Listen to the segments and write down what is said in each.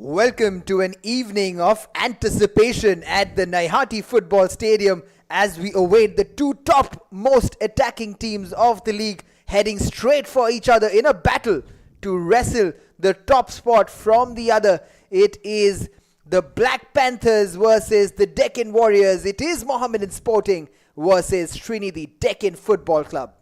Welcome to an evening of anticipation at the Naihati Football Stadium as we await the two top most attacking teams of the league heading straight for each other in a battle to wrestle the top spot from the other. It is the Black Panthers versus the Deccan Warriors. It is Mohammedan Sporting versus Sreenidi Deccan Football Club.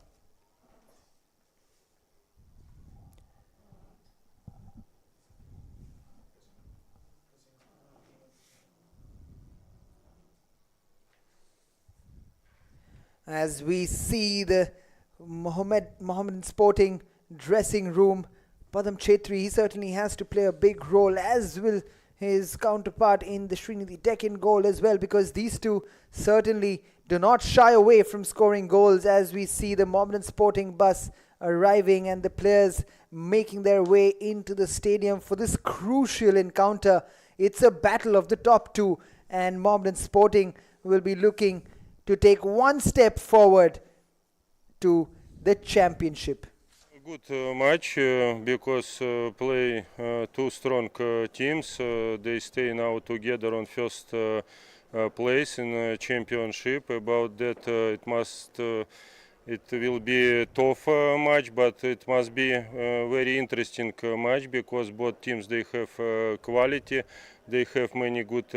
As we see the Mohammedan Sporting dressing room, Padam Chetri, he certainly has to play a big role, as will his counterpart in the Sreenidi Deccan goal as well, because these two certainly do not shy away from scoring goals. As we see the Mohammedan Sporting bus arriving and the players making their way into the stadium for this crucial encounter. It's a battle of the top two, and Mohammedan Sporting will be looking to take one step forward to the championship. Good match because play two strong teams. They stay now together on first place in championship. About that, it will be a tough match, but it must be a very interesting match because both teams, they have quality. They have many good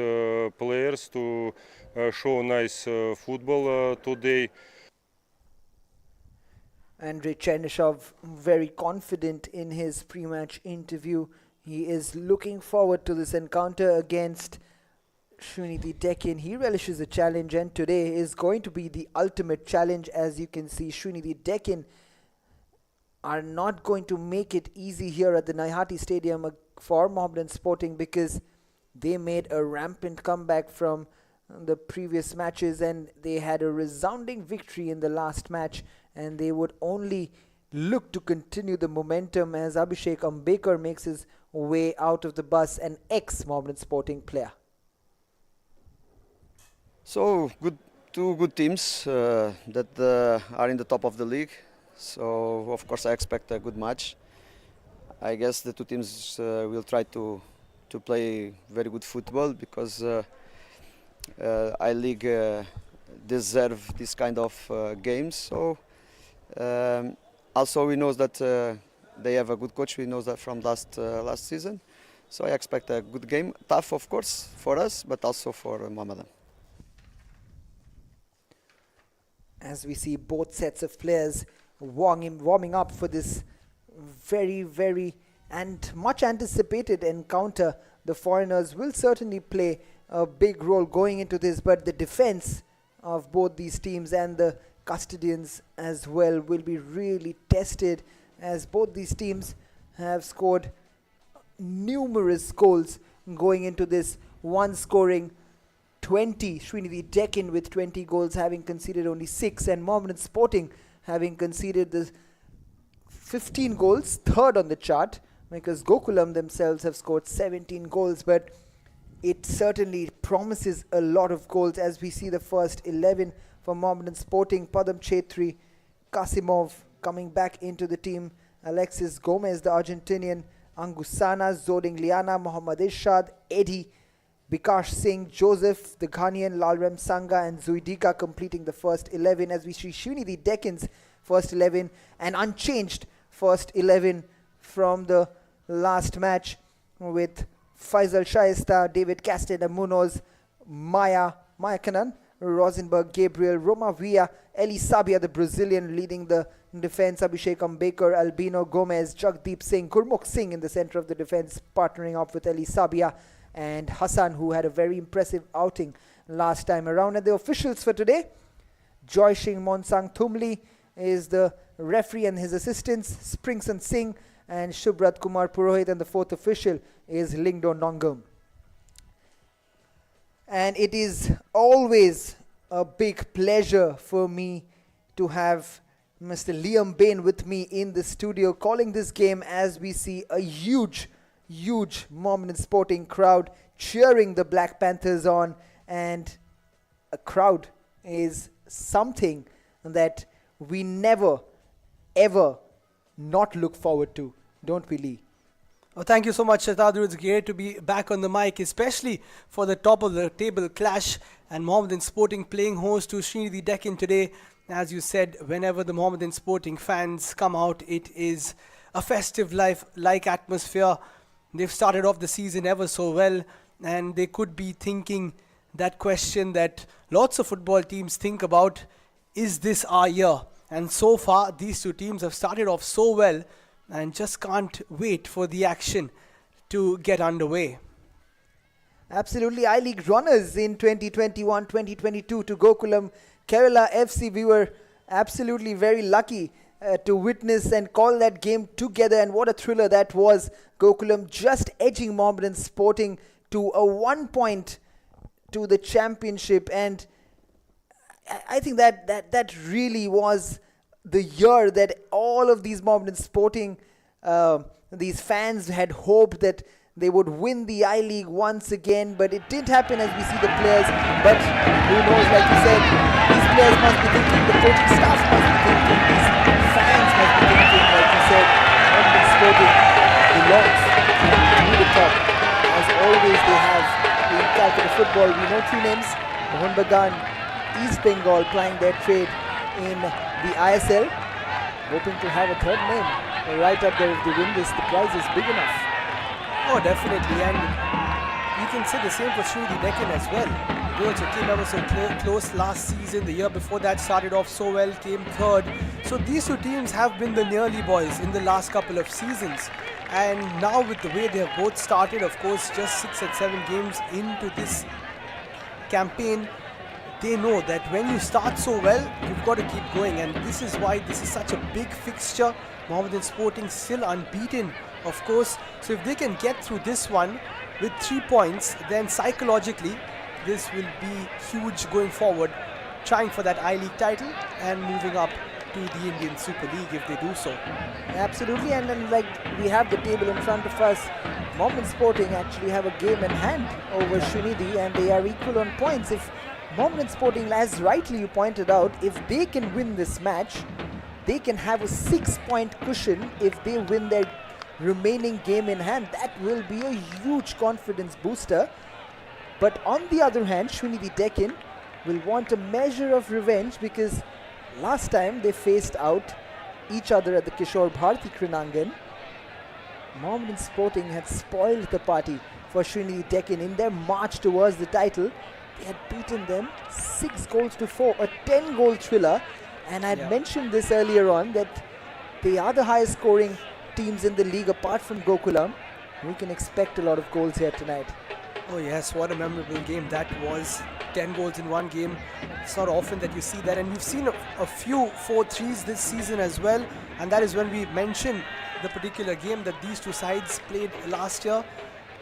players to show nice football today. Andrei Chernyshov very confident in his pre-match interview. He is looking forward to this encounter against Sreenidi Deccan. He relishes the challenge, and today is going to be the ultimate challenge. As you can see, Sreenidi Deccan are not going to make it easy here at the Naihati Stadium for Mohammedan Sporting, because they made a rampant comeback from the previous matches and they had a resounding victory in the last match, and they would only look to continue the momentum as Abhishek Ambekar makes his way out of the bus, an ex-Mohammedan Sporting player. So two good teams that are in the top of the league. So of course I expect a good match. I guess the two teams will try to play very good football because I-League deserve this kind of games. So also we know that they have a good coach. We know that from last season. So I expect a good game. Tough, of course, for us, but also for Mohammedan. As we see both sets of players warming up for this very and much anticipated encounter, the foreigners will certainly play a big role going into this, but the defense of both these teams and the custodians as well will be really tested, as both these teams have scored numerous goals going into this, one scoring 20, Sreenidi Deccan with 20 goals, having conceded only 6, and Mohammedan Sporting having conceded the 15 goals, third on the chart, because Gokulam themselves have scored 17 goals. But it certainly promises a lot of goals as we see the first 11 for Mohammedan Sporting. Padam Chetri, Kasimov coming back into the team, Alexis Gomez, the Argentinian, Angusana, Zoding Liana, Mohammad Irshad, Eddie, Bikash Singh, Joseph, the Ghanaian, Lalrem Sanga and Zuidika completing the first 11, as we see Sreenidi Deccan's first 11, an unchanged first 11 from the last match, with Faisal Shaista, David Castella Munoz, Maya Kanan, Rosenberg Gabriel, Roma Villa, Eli Sabia, the Brazilian, leading the defense, Abhishek Ambekar, Albino Gomez, Jagdeep Singh, Gurmukh Singh in the center of the defense, partnering up with Eli Sabia, and Hassan, who had a very impressive outing last time around. And the officials for today, Joy Singh Monsang Thumli is the referee, and his assistants Springson Singh and Shubrat Kumar Purohit, and the fourth official is Lingdo Nongam. And it is always a big pleasure for me to have Mr. Liam Bain with me in the studio calling this game, as we see a huge Mohammedan Sporting crowd cheering the Black Panthers on, and a crowd is something that we never ever not look forward to, don't we, Lee? Oh, thank you so much, Shatadur. It's great to be back on the mic, especially for the top of the table clash and Mohammedan Sporting playing host to Sreenidi Deccan today. As you said, whenever the Mohammedan Sporting fans come out, it is a festive life-like atmosphere. They've started off the season ever so well, and they could be thinking that question that lots of football teams think about: is this our year? And so far, these two teams have started off so well and just can't wait for the action to get underway. Absolutely, I-League runners in 2021-2022 to Gokulam Kerala FC. We were absolutely very lucky to witness and call that game together, and what a thriller that was. Gokulam just edging Mohammedan Sporting to a 1 point to the championship, and I think that really was the year that all of these Mohammedan Sporting, these fans had hoped that they would win the I-League once again, but it didn't happen as we see the players. But who knows, like you said, these players must be thinking, the coaching staff must be thinking, these fans must be thinking, like you said, Mohammedan Sporting belongs to the top. As always, they have in Calcutta football. We know three names: Mohammedan, East Bengal plying their trade in the ISL, hoping to have a third name right up there. If they win this, the prize is big enough. Oh, definitely, and you can say the same for Sreenidi Deccan as well. They also came ever so close last season. The year before that started off so well, came third. So these two teams have been the nearly boys in the last couple of seasons. And now with the way they have both started, of course, just 6 and 7 games into this campaign, they know that when you start so well, you've got to keep going, and this is why this is such a big fixture. Mohammedan Sporting still unbeaten, of course, so if they can get through this one with 3 points, then psychologically this will be huge going forward, trying for that I-League title and moving up to the Indian Super League if they do so. Absolutely, and then like we have the table in front of us, Mohammedan Sporting actually have a game in hand over Sreenidi, and they are equal on points. If Mohammedan Sporting, as rightly you pointed out, if they can win this match, they can have a 6-point cushion if they win their remaining game in hand. That will be a huge confidence booster. But on the other hand, Sreenidi Deccan will want a measure of revenge, because last time they faced out each other at the Kishore Bharti Krinangan, Mohammedan Sporting had spoiled the party for Sreenidi Deccan in their march towards the title. They had beaten them 6-4, a 10-goal thriller. And I had mentioned this earlier on, that they are the highest scoring teams in the league apart from Gokulam. We can expect a lot of goals here tonight. Oh yes, what a memorable game that was. 10 goals in one game. It's not often that you see that, and we've seen a few 4-3s this season as well, and that is when we mentioned the particular game that these two sides played last year,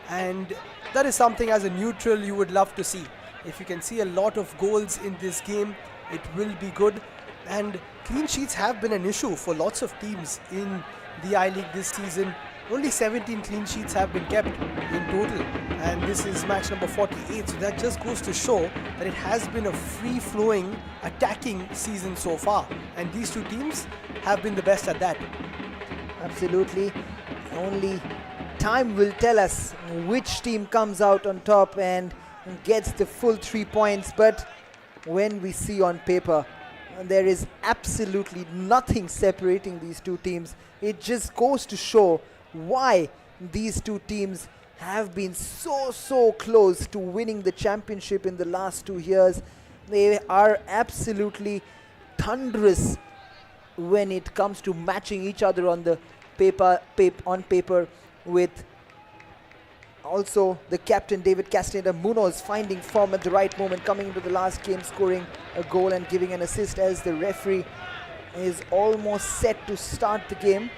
and that is something as a neutral you would love to see. If you can see a lot of goals in this game, it will be good. And clean sheets have been an issue for lots of teams in the I-League this season. Only 17 clean sheets have been kept in total, and this is match number 48, so that just goes to show that it has been a free-flowing, attacking season so far, and these two teams have been the best at that. Absolutely. Only time will tell us which team comes out on top and gets the full 3 points, but when we see on paper, there is absolutely nothing separating these two teams. It just goes to show why these two teams have been so close to winning the championship in the last 2 years. They are absolutely thunderous when it comes to matching each other on the paper, with also the captain David Castaneda Munoz finding form at the right moment, coming into the last game, scoring a goal and giving an assist as the referee is almost set to start the game.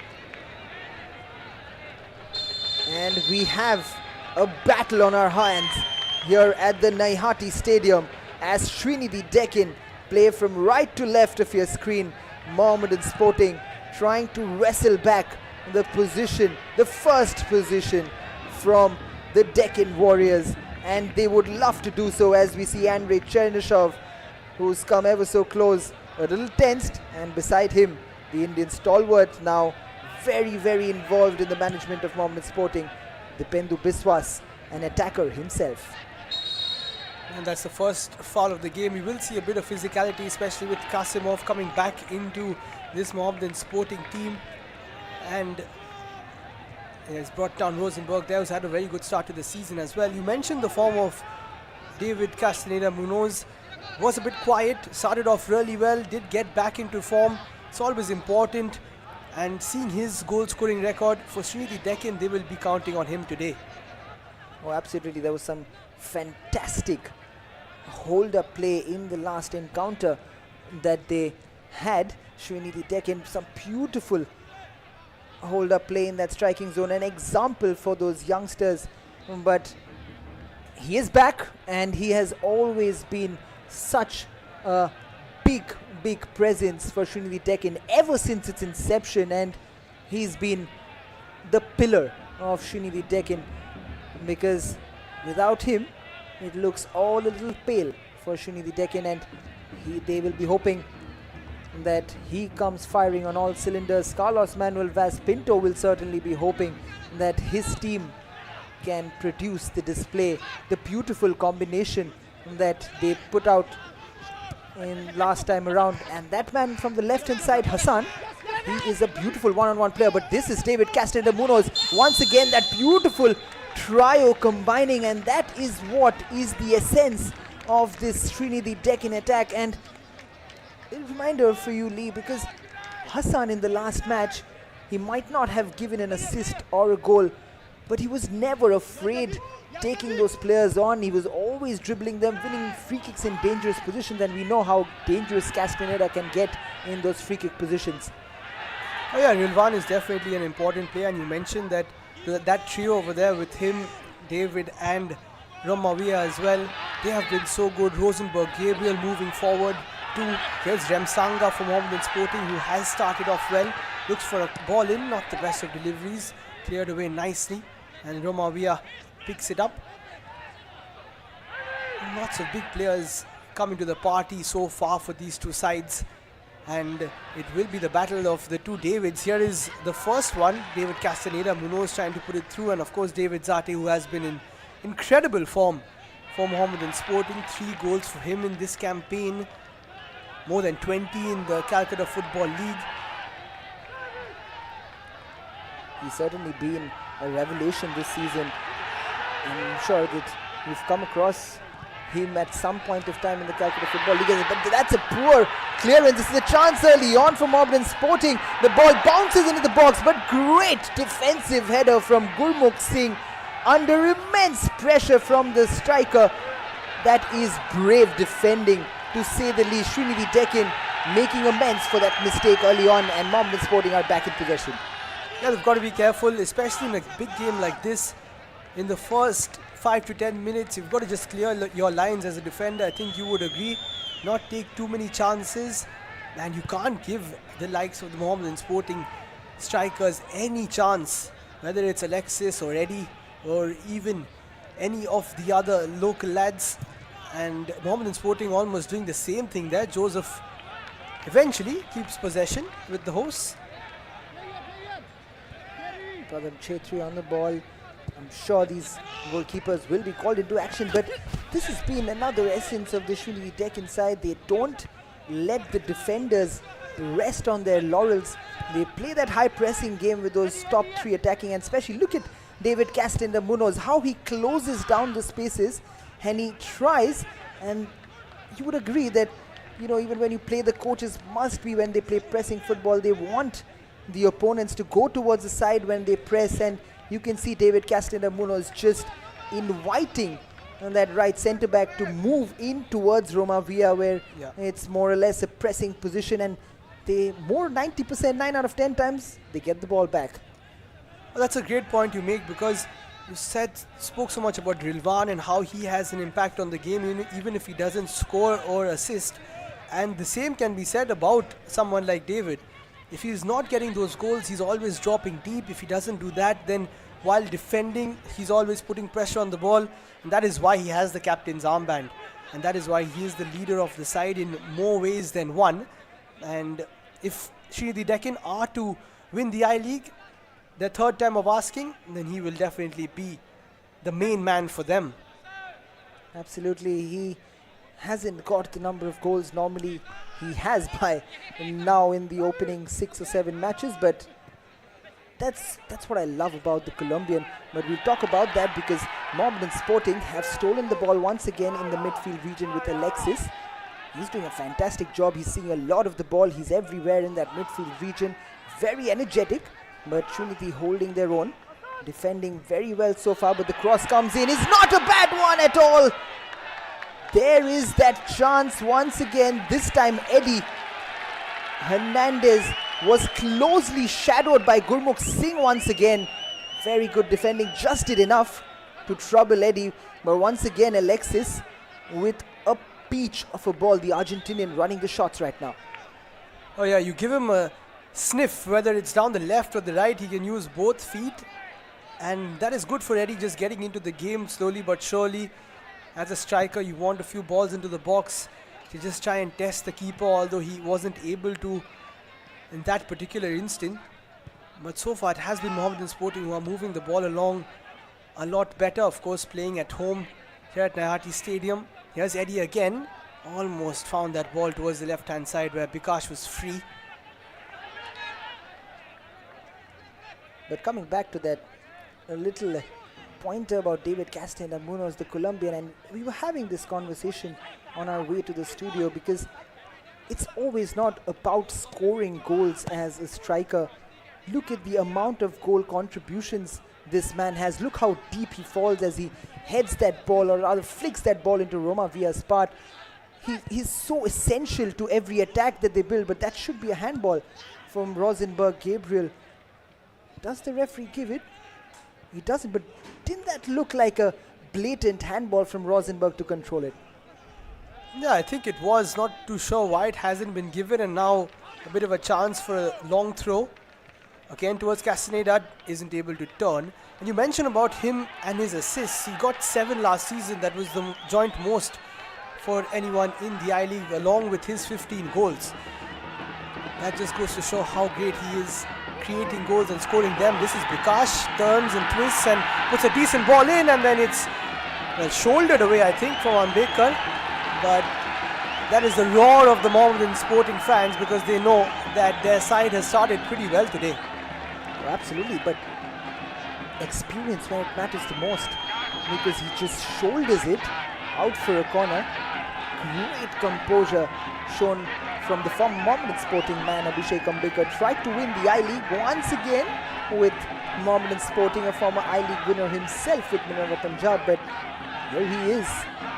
And we have a battle on our hands here at the Naihati Stadium as Sreenidi Deccan play from right to left of your screen. Mohammedan Sporting trying to wrestle back the position, the first position from the Deccan Warriors, and they would love to do so, as we see Andrei Chernyshov, who's come ever so close, a little tensed, and beside him the Indian stalwart now very, very involved in the management of Mohammedan Sporting. Dipendu Biswas, an attacker himself. And that's the first foul of the game. We will see a bit of physicality, especially with Kasimov coming back into this Mohammedan Sporting team. And he has brought down Rosenberg there, who's had a very good start to the season as well. You mentioned the form of David Castaneda Munoz. Was a bit quiet, started off really well, did get back into form. It's always important. And seeing his goal scoring record for Sreenidi Deccan, they will be counting on him today. Oh, absolutely. There was some fantastic hold-up play in the last encounter that they had. Sreenidi Deccan, some beautiful hold-up play in that striking zone. An example for those youngsters. But he is back, and he has always been such a big presence for Sreenidi Deccan ever since its inception, and he's been the pillar of Sreenidi Deccan, because without him it looks all a little pale for Sreenidi Deccan, and they will be hoping that he comes firing on all cylinders. Carlos Manuel Vaz Pinto will certainly be hoping that his team can produce the display, the beautiful combination that they put out in last time around. And that man from the left hand side, Hassan, he is a beautiful one-on-one player. But this is David Castaneda Munoz. Once again, that beautiful trio combining, and that is what is the essence of this Sreenidi Deccan attack. And a reminder for you, Lee, because Hassan in the last match, he might not have given an assist or a goal, but he was never afraid taking those players on. He was always dribbling them, winning free kicks in dangerous positions, and we know how dangerous Castaneda can get in those free kick positions. Oh yeah, Rilvan is definitely an important player, and you mentioned that that trio over there with him, David and Ramavia as well, they have been so good. Rosenberg, Gabriel moving forward too. Here's Remsanga from Mohammedan Sporting, who has started off well. Looks for a ball in, not the best of deliveries. Cleared away nicely, and Ramavia picks it up. Lots of big players coming to the party so far for these two sides, and it will be the battle of the two Davids. Here is the first one, David Castaneda Munoz trying to put it through, and of course David Zate, who has been in incredible form for Mohammedan Sporting. 3 goals for him in this campaign, more than 20 in the Calcutta Football League. He's certainly been a revelation this season. I'm sure that you've come across him at some point of time in the Calcutta Football League, but that's a poor clearance. This is a chance early on for Mohammedan Sporting. The ball bounces into the box, but great defensive header from Gurmukh Singh under immense pressure from the striker. That is brave defending, to say the least. Sreenidi Deccan making amends for that mistake early on, and Mohammedan Sporting are back in possession. Yeah, they've got to be careful, especially in a big game like this. In the first 5 to 10 minutes, you've got to just clear your lines as a defender. I think you would agree. Not take too many chances, and you can't give the likes of the Mohammedan Sporting strikers any chance, whether it's Alexis or Eddie or even any of the other local lads. And Mohammedan Sporting almost doing the same thing there. Joseph eventually keeps possession with the hosts. Pradhan Chetri on the ball. I'm sure these goalkeepers will be called into action, but this has been another essence of the Sreenidi Deccan side. They don't let the defenders rest on their laurels. They play that high pressing game with those top 3 attacking, and especially look at David Castaneda Munoz, how he closes down the spaces and he tries. And you would agree that, you know, even when you play, the coaches must be, when they play pressing football, they want the opponents to go towards the side when they press, and you can see David Castaneda Munoz just inviting that right centre back to move in towards Romavia, where it's more or less a pressing position, and they 90%, 9 out of 10 times they get the ball back. Well, that's a great point you make, because you spoke so much about Rilvan and how he has an impact on the game even if he doesn't score or assist, and the same can be said about someone like David. If he's not getting those goals, he's always dropping deep. If he doesn't do that, then while defending, he's always putting pressure on the ball, and that is why he has the captain's armband, and that is why he is the leader of the side in more ways than one. And if Sreenidi Deccan are to win the I-League, their third time of asking, then he will definitely be the main man for them. Absolutely, he hasn't got the number of goals normally he has by now in the opening 6 or 7 matches, but that's what I love about the Colombian. But we'll talk about that because Mohammedan Sporting have stolen the ball once again in the midfield region with Alexis. He's doing a fantastic job. He's seeing a lot of the ball. He's everywhere in that midfield region. Very energetic, but Sreenidi holding their own. Defending very well so far, but the cross comes in. It's not a bad one at all. There is that chance once again. This time Eddie Hernandez was closely shadowed by Gurmukh Singh once again. Very good defending, just did enough to trouble Eddie. But once again Alexis with a peach of a ball. The Argentinian running the shots right now. Oh yeah, you give him a sniff, whether it's down the left or the right, he can use both feet. And that is good for Eddie, just getting into the game slowly but surely. As a striker, you want a few balls into the box to just try and test the keeper, although he wasn't able to in that particular instant. But so far it has been Mohammedan Sporting who are moving the ball along a lot better, of course, playing at home here at Nayati Stadium. Here's Eddie again, almost found that ball towards the left hand side where Bikash was free. But coming back to that a little pointer about David Castaneda Munoz, the Colombian, and we were having this conversation on our way to the studio because it's always not about scoring goals as a striker. Look at the amount of goal contributions this man has. Look how deep he falls as he heads that ball, or rather flicks that ball into Roma Villa's path. He's so essential to every attack that they build, but that should be a handball from Rosenberg Gabriel. Does the referee give it? He doesn't, but didn't that look like a blatant handball from Rosenberg to control it? Yeah, I think it was. Not too sure why it hasn't been given, and now a bit of a chance for a long throw. Again towards Castaneda, isn't able to turn. And you mentioned about him and his assists. He got 7 last season. That was the joint most for anyone in the I-League, along with his 15 goals. That just goes to show how great he is creating goals and scoring them. This is Bikash, turns and twists and puts a decent ball in, and then it's well shouldered away, I think, from Ambedkar. But that is the roar of the Mohammedan Sporting fans because they know that their side has started pretty well today. Oh, absolutely, but experience when it matters the most, because he just shoulders it out for a corner. Great composure shown from the former Mohammedan Sporting man Abhishek Ambedkar. Tried to win the I-League once again with Mohammedan Sporting, a former I-League winner himself with Minerva Punjab, but here he is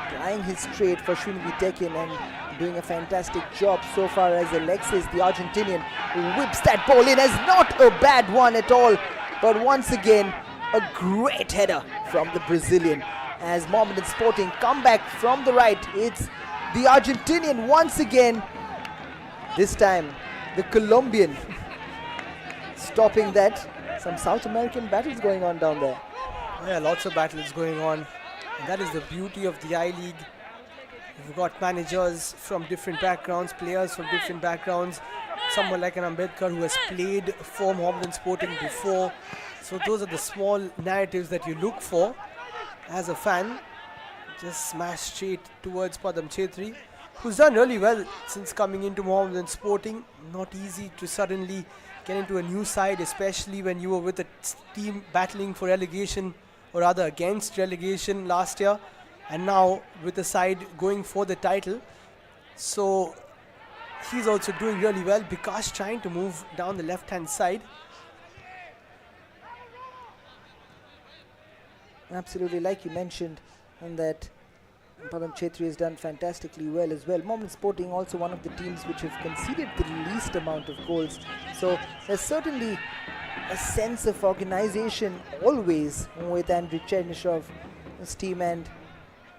trying his trade for Sreenidi Deccan and doing a fantastic job so far as Alexis, the Argentinian, whips that ball in as not a bad one at all, but once again a great header from the Brazilian as Mohammedan Sporting come back from the right. It's the Argentinian once again. This time, the Colombian stopping that. Some South American battles going on down there. Yeah, lots of battles going on. And that is the beauty of the I-League. You've got managers from different backgrounds, players from different backgrounds. Someone like an Ambedkar who has played for Mohammedan Sporting before. So those are the small narratives that you look for as a fan. Just smash straight towards Padam Chetri, who's done really well since coming into Mohammedan Sporting. Not easy to suddenly get into a new side, especially when you were with a team battling for relegation, or rather against relegation last year, and now with the side going for the title. So he's also doing really well. Bikash trying to move down the left hand side. Absolutely, like you mentioned, and that Padam Chetri has done fantastically well as well. Mohammedan Sporting also one of the teams which have conceded the least amount of goals. So there's certainly a sense of organization always with Andriy Chernyshov's team, and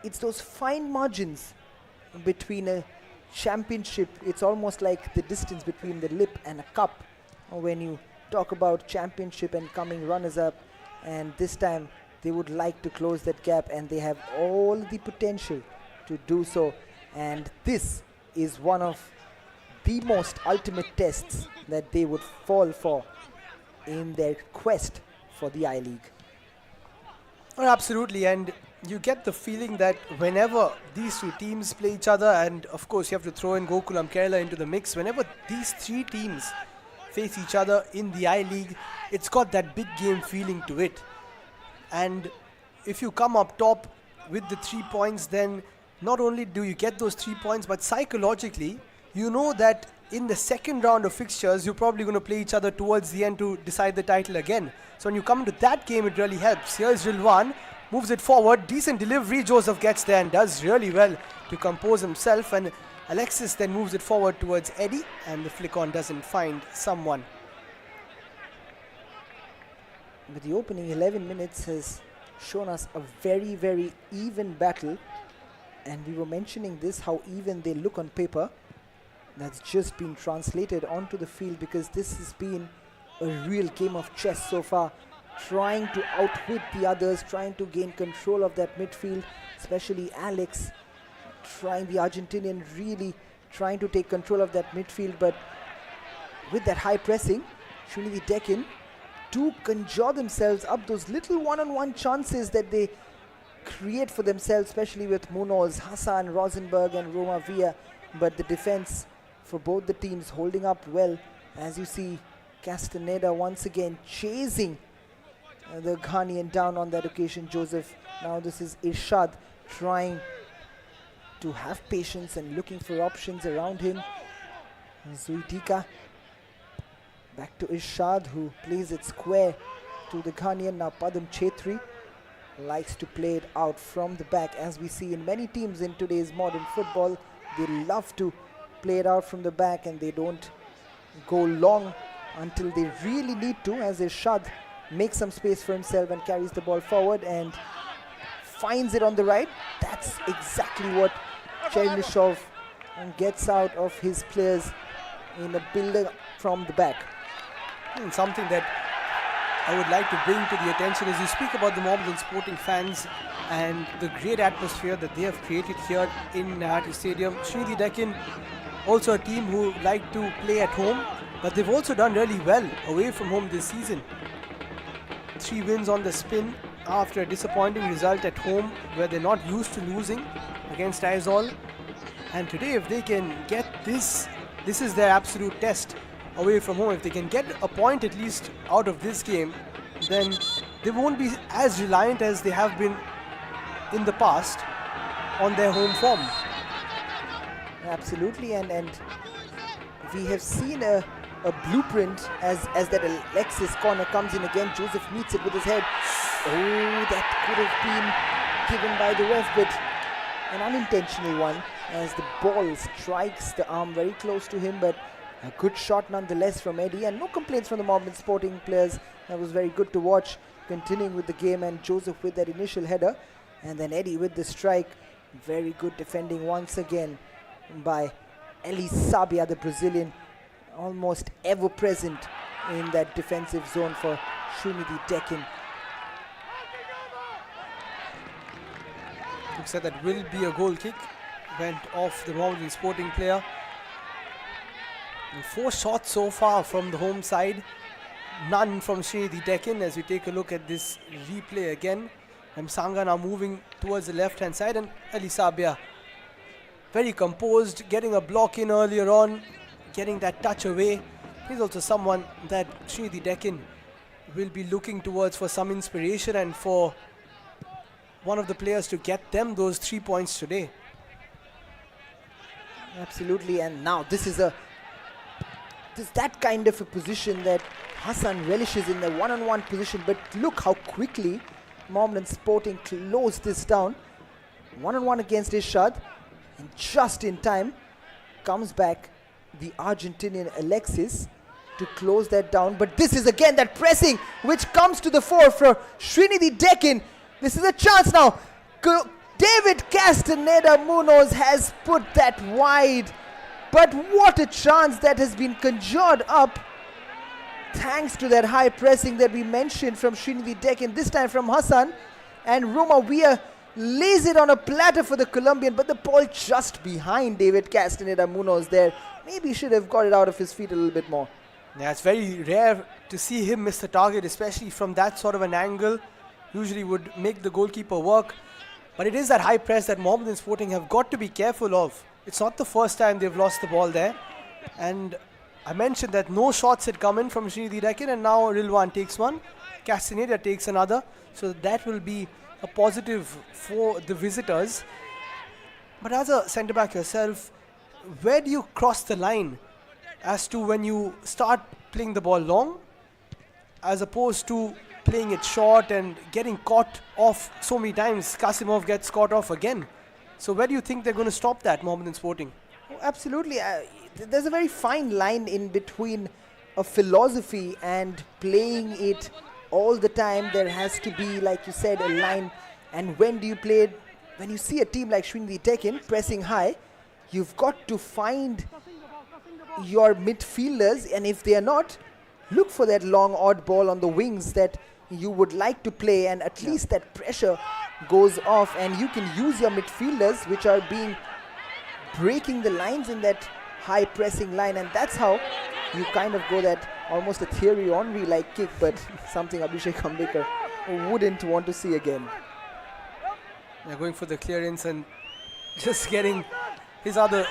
it's those fine margins between a championship. It's almost like the distance between the lip and a cup when you talk about championship and coming runners-up, and this time they would like to close that gap, and they have all the potential to do so. And this is one of the most ultimate tests that they would fall for in their quest for the I-League. Oh, absolutely, and you get the feeling that whenever these two teams play each other, and of course you have to throw in Gokulam Kerala into the mix, whenever these three teams face each other in the I-League, it's got that big game feeling to it. And if you come up top with the 3 points, then not only do you get those 3 points, but psychologically, you know that in the second round of fixtures, you're probably going to play each other towards the end to decide the title again. So when you come into that game, it really helps. Here's Rilwan, moves it forward, decent delivery. Joseph gets there and does really well to compose himself. And Alexis then moves it forward towards Eddie, and the flick on doesn't find someone. But the opening 11 minutes has shown us a very, very even battle. And we were mentioning this, how even they look on paper. That's just been translated onto the field, because this has been a real game of chess so far. Trying to outwit the others, trying to gain control of that midfield, especially Alex. The Argentinian really trying to take control of that midfield, but with that high pressing, Sreenidi Deccan do conjure themselves up those little one-on-one chances that they create for themselves, especially with Munoz, Hassan, Rosenberg and Roma Villa. But the defense for both the teams holding up well, as you see Castaneda once again chasing the Ghanaian down on that occasion, Joseph. Now this is Irshad trying to have patience and looking for options around him. Zuitika back to Irshad, who plays it square to the Ghanaian. Now Padam Chetri likes to play it out from the back, as we see in many teams in today's modern football. They love to play it out from the back and they don't go long until they really need to, as Irshad makes some space for himself and carries the ball forward and finds it on the right. That's exactly what Chernyshov gets out of his players in a build from the back. And something that I would like to bring to the attention is you speak about the Mohammedan sporting fans and the great atmosphere that they have created here in Nayati Stadium. Sreenidi Deccan, also a team who like to play at home, but they've also done really well away from home this season. 3 wins on the spin after a disappointing result at home where they're not used to losing against Aizawl. And today, if they can get this is their absolute test away from home. If they can get a point at least out of this game, then they won't be as reliant as they have been in the past on their home form. Absolutely, and we have seen a blueprint as that Alexis corner comes in again. Joseph meets it with his head. Oh, that could have been given by the ref, but an unintentional one, as the ball strikes the arm very close to him. But a good shot nonetheless from Eddie, and no complaints from the Mohammedan sporting players. That was very good to watch. Continuing with the game, and Joseph with that initial header, and then Eddie with the strike. Very good defending once again by Eli Sabia, the Brazilian, almost ever present in that defensive zone for Sreenidi Deccan. Looks like that will be a goal kick. Went off the Mohammedan sporting player. And 4 shots so far from the home side. None from Sreenidi Deccan, as we take a look at this replay again. Msanga now moving towards the left hand side, and Ali Sabia very composed, getting a block in earlier on, getting that touch away. He's also someone that Sreenidi Deccan will be looking towards for some inspiration and for one of the players to get them those 3 points today. Absolutely, and now this is that kind of a position that Hassan relishes, in the one-on-one position. But look how quickly Mohammedan Sporting closed this down. One-on-one against Irshad, and just in time comes back the Argentinian Alexis to close that down. But this is again that pressing which comes to the fore for Sreenidi Deccan. This is a chance now. David Castaneda Munoz has put that wide, but what a chance that has been conjured up thanks to that high pressing that we mentioned from Sreenidi Deccan, this time from Hassan. And Roma Villa lays it on a platter for the Colombian, but the ball just behind David Castaneda Munoz there. maybe should have got it out of his feet a little bit more. Yeah, it's very rare to see him miss the target, especially from that sort of an angle. Usually would make the goalkeeper work. But it is that high press that Mohammedan Sporting have got to be careful of. It's not the first time they've lost the ball there. And I mentioned that no shots had come in from Sreenidi Deccan, and now Rilwan takes one. Castaneda takes another. So that will be a positive for the visitors. But as a centre-back yourself, where do you cross the line as to when you start playing the ball long as opposed to playing it short and getting caught off so many times? Kasimov gets caught off again. So where do you think they're going to stop that, Mohammedan Sporting? Oh, absolutely. There's a very fine line in between a philosophy and playing it all the time. There has to be, like you said, a line. And when do you play it? When you see a team like Sreenidi Deccan pressing high, you've got to find your midfielders, and if they are not, look for that long odd ball on the wings that you would like to play, and at least that pressure goes off, and you can use your midfielders, which are breaking the lines in that high pressing line, and that's how you kind of go that almost a Thierry Henry like kick, but something Abhishek Ambekar wouldn't want to see again. They're going for the clearance and just getting his other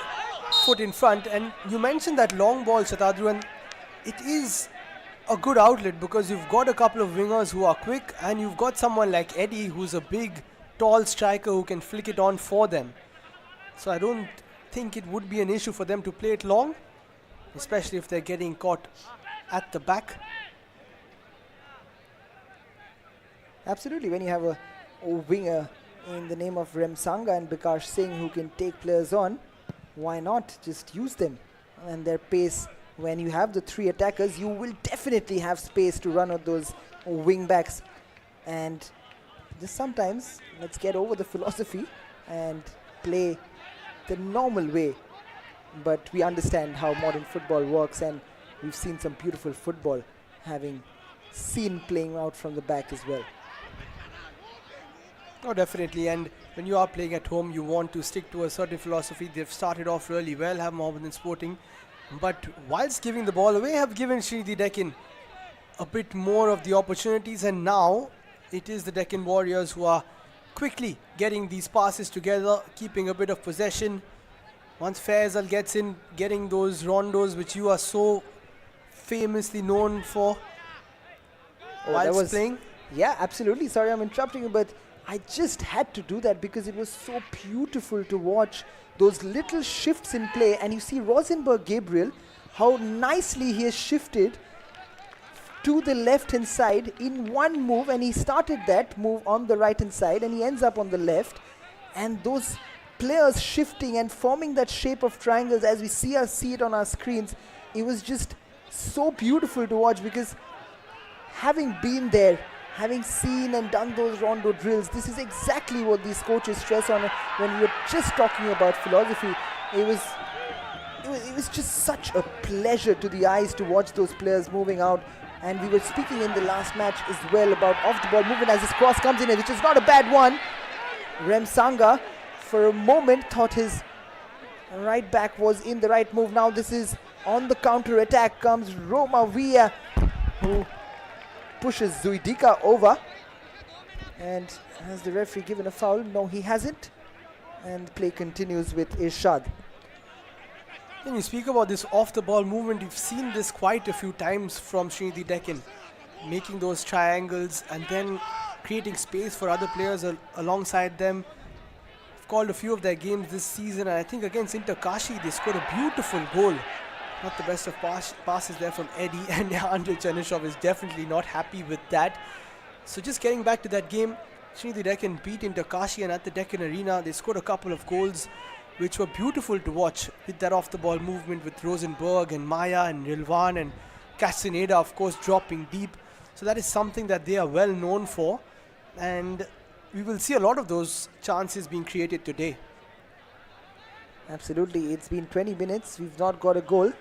foot in front. And you mentioned that long ball, Shatadru, and it is a good outlet because you've got a couple of wingers who are quick, and you've got someone like Eddie who's a big, tall striker who can flick it on for them. So I don't think it would be an issue for them to play it long, especially if they're getting caught at the back. Absolutely, when you have a winger in the name of Remsanga and Bikash Singh who can take players on, why not just use them? And their pace, when you have the three attackers, you will definitely have space to run at those wing backs. And just sometimes, let's get over the philosophy and play the normal way. But we understand how modern football works, and we've seen some beautiful football having seen playing out from the back as well. Oh, definitely. And when you are playing at home, you want to stick to a certain philosophy. They've started off really well, have Mohammedan Sporting. But whilst giving the ball away, have given Sreenidi Deccan a bit more of the opportunities. And now it is the Deccan Warriors who are quickly getting these passes together, keeping a bit of possession. Once Faisal gets in, getting those rondos which you are so famously known for whilst playing. Yeah, absolutely. Sorry, I'm interrupting you, but I just had to do that because it was so beautiful to watch those little shifts in play. And you see Rosenberg Gabriel, how nicely he has shifted to the left hand side in one move, and he started that move on the right hand side and he ends up on the left. And those players shifting and forming that shape of triangles as we see it on our screens, it was just so beautiful to watch, because having been there, having seen and done those rondo drills, this is exactly what these coaches stress on when we were just talking about philosophy. It was just such a pleasure to the eyes to watch those players moving out. And we were speaking in the last match as well about off-the-ball movement as this cross comes in, which is not a bad one. Remsanga, for a moment, thought his right back was in the right move. Now this is on the counter-attack comes Roma Villa, who pushes Zuidika over. And has the referee given a foul? No, he hasn't. And play continues with Irshad. When you speak about this off-the-ball movement, you've seen this quite a few times from Sreenidi Deccan, making those triangles and then creating space for other players alongside them. I've called a few of their games this season, and I think against Inter Kashi they scored a beautiful goal. Not the best of passes there from Eddie, and Andrei Chernyshov is definitely not happy with that. So just getting back to that game, Sreenidi Deccan beat Inter Kashi, and at the Deccan Arena they scored a couple of goals which were beautiful to watch with that off-the-ball movement with Rosenberg and Maya and Rilwan and Castaneda, of course, dropping deep. So that is something that they are well known for, and we will see a lot of those chances being created today. Absolutely. It's been 20 minutes. We've not got a goal,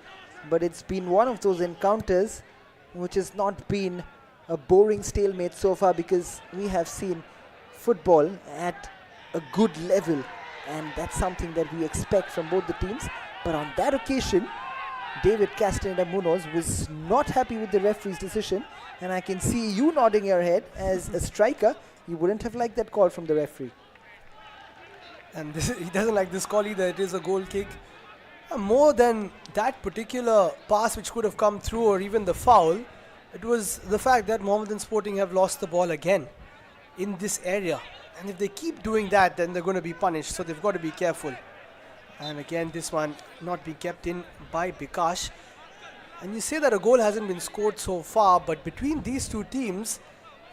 but it's been one of those encounters which has not been a boring stalemate so far, because we have seen football at a good level, and that's something that we expect from both the teams. But on that occasion, David Castaneda Munoz was not happy with the referee's decision, and I can see you nodding your head as a striker. You wouldn't have liked that call from the referee. And he doesn't like this call either. It is a goal kick. More than that particular pass which could have come through, or even the foul, it was the fact that Mohammedan Sporting have lost the ball again in this area. And if they keep doing that, then they're going to be punished. So they've got to be careful. And again, this one not be kept in by Bikash. And you say that a goal hasn't been scored so far, but between these two teams,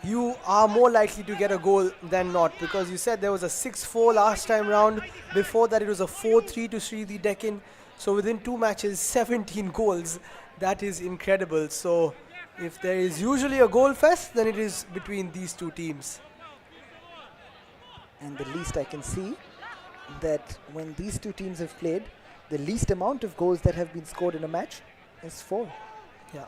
you are more likely to get a goal than not, because you said there was a 6-4 last time round. Before that, it was a 4-3 to Sreenidi Deccan. So within 2 matches, 17 goals. That is incredible. So if there is usually a goal fest, then it is between these two teams. And the least I can see that when these two teams have played, the least amount of goals that have been scored in a match is 4. Yeah.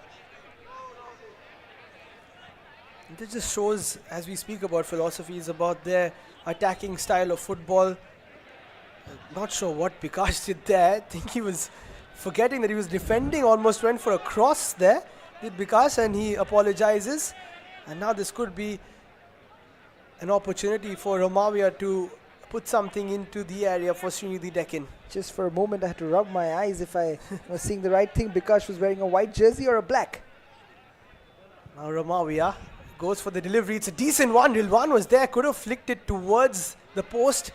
And this just shows, as we speak about philosophies, about their attacking style of football. Not sure what Bikash did there. I think he was forgetting that he was defending, almost went for a cross there, did Bikash, and he apologizes. And now this could be an opportunity for Romavia to put something into the area for Sreenidi Deccan. Just for a moment, I had to rub my eyes if I was seeing the right thing. Bikash was wearing a white jersey or a black. Now Romavia goes for the delivery. It's a decent one. Rilwan was there, could have flicked it towards the post.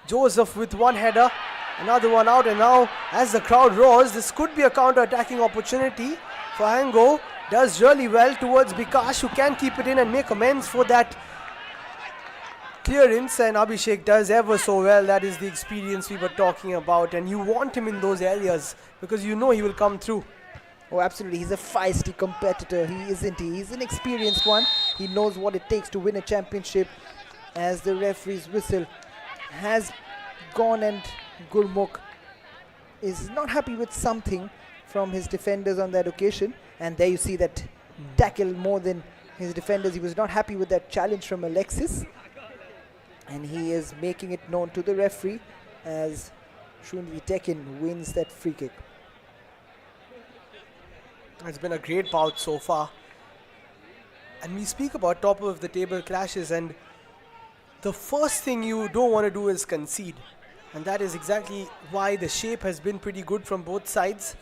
Joseph with one header, another one out, and now as the crowd roars, this could be a counter-attacking opportunity for Hango. Does really well towards Bikash, who can keep it in and make amends for that clearance, and Abhishek does ever so well. That is the experience we were talking about, and you want him in those areas because you know he will come through. Oh, absolutely. He's a feisty competitor. Isn't he? He's an experienced one. He knows what it takes to win a championship. As the referee's whistle has gone, and Gurmukh is not happy with something from his defenders on that occasion. And there you see that tackle more than his defenders. He was not happy with that challenge from Alexis. And he is making it known to the referee as Sreenidi Deccan wins that free kick. It's been a great bout so far. And we speak about top of the table clashes, and the first thing you don't want to do is concede. And that is exactly why the shape has been pretty good from both sides.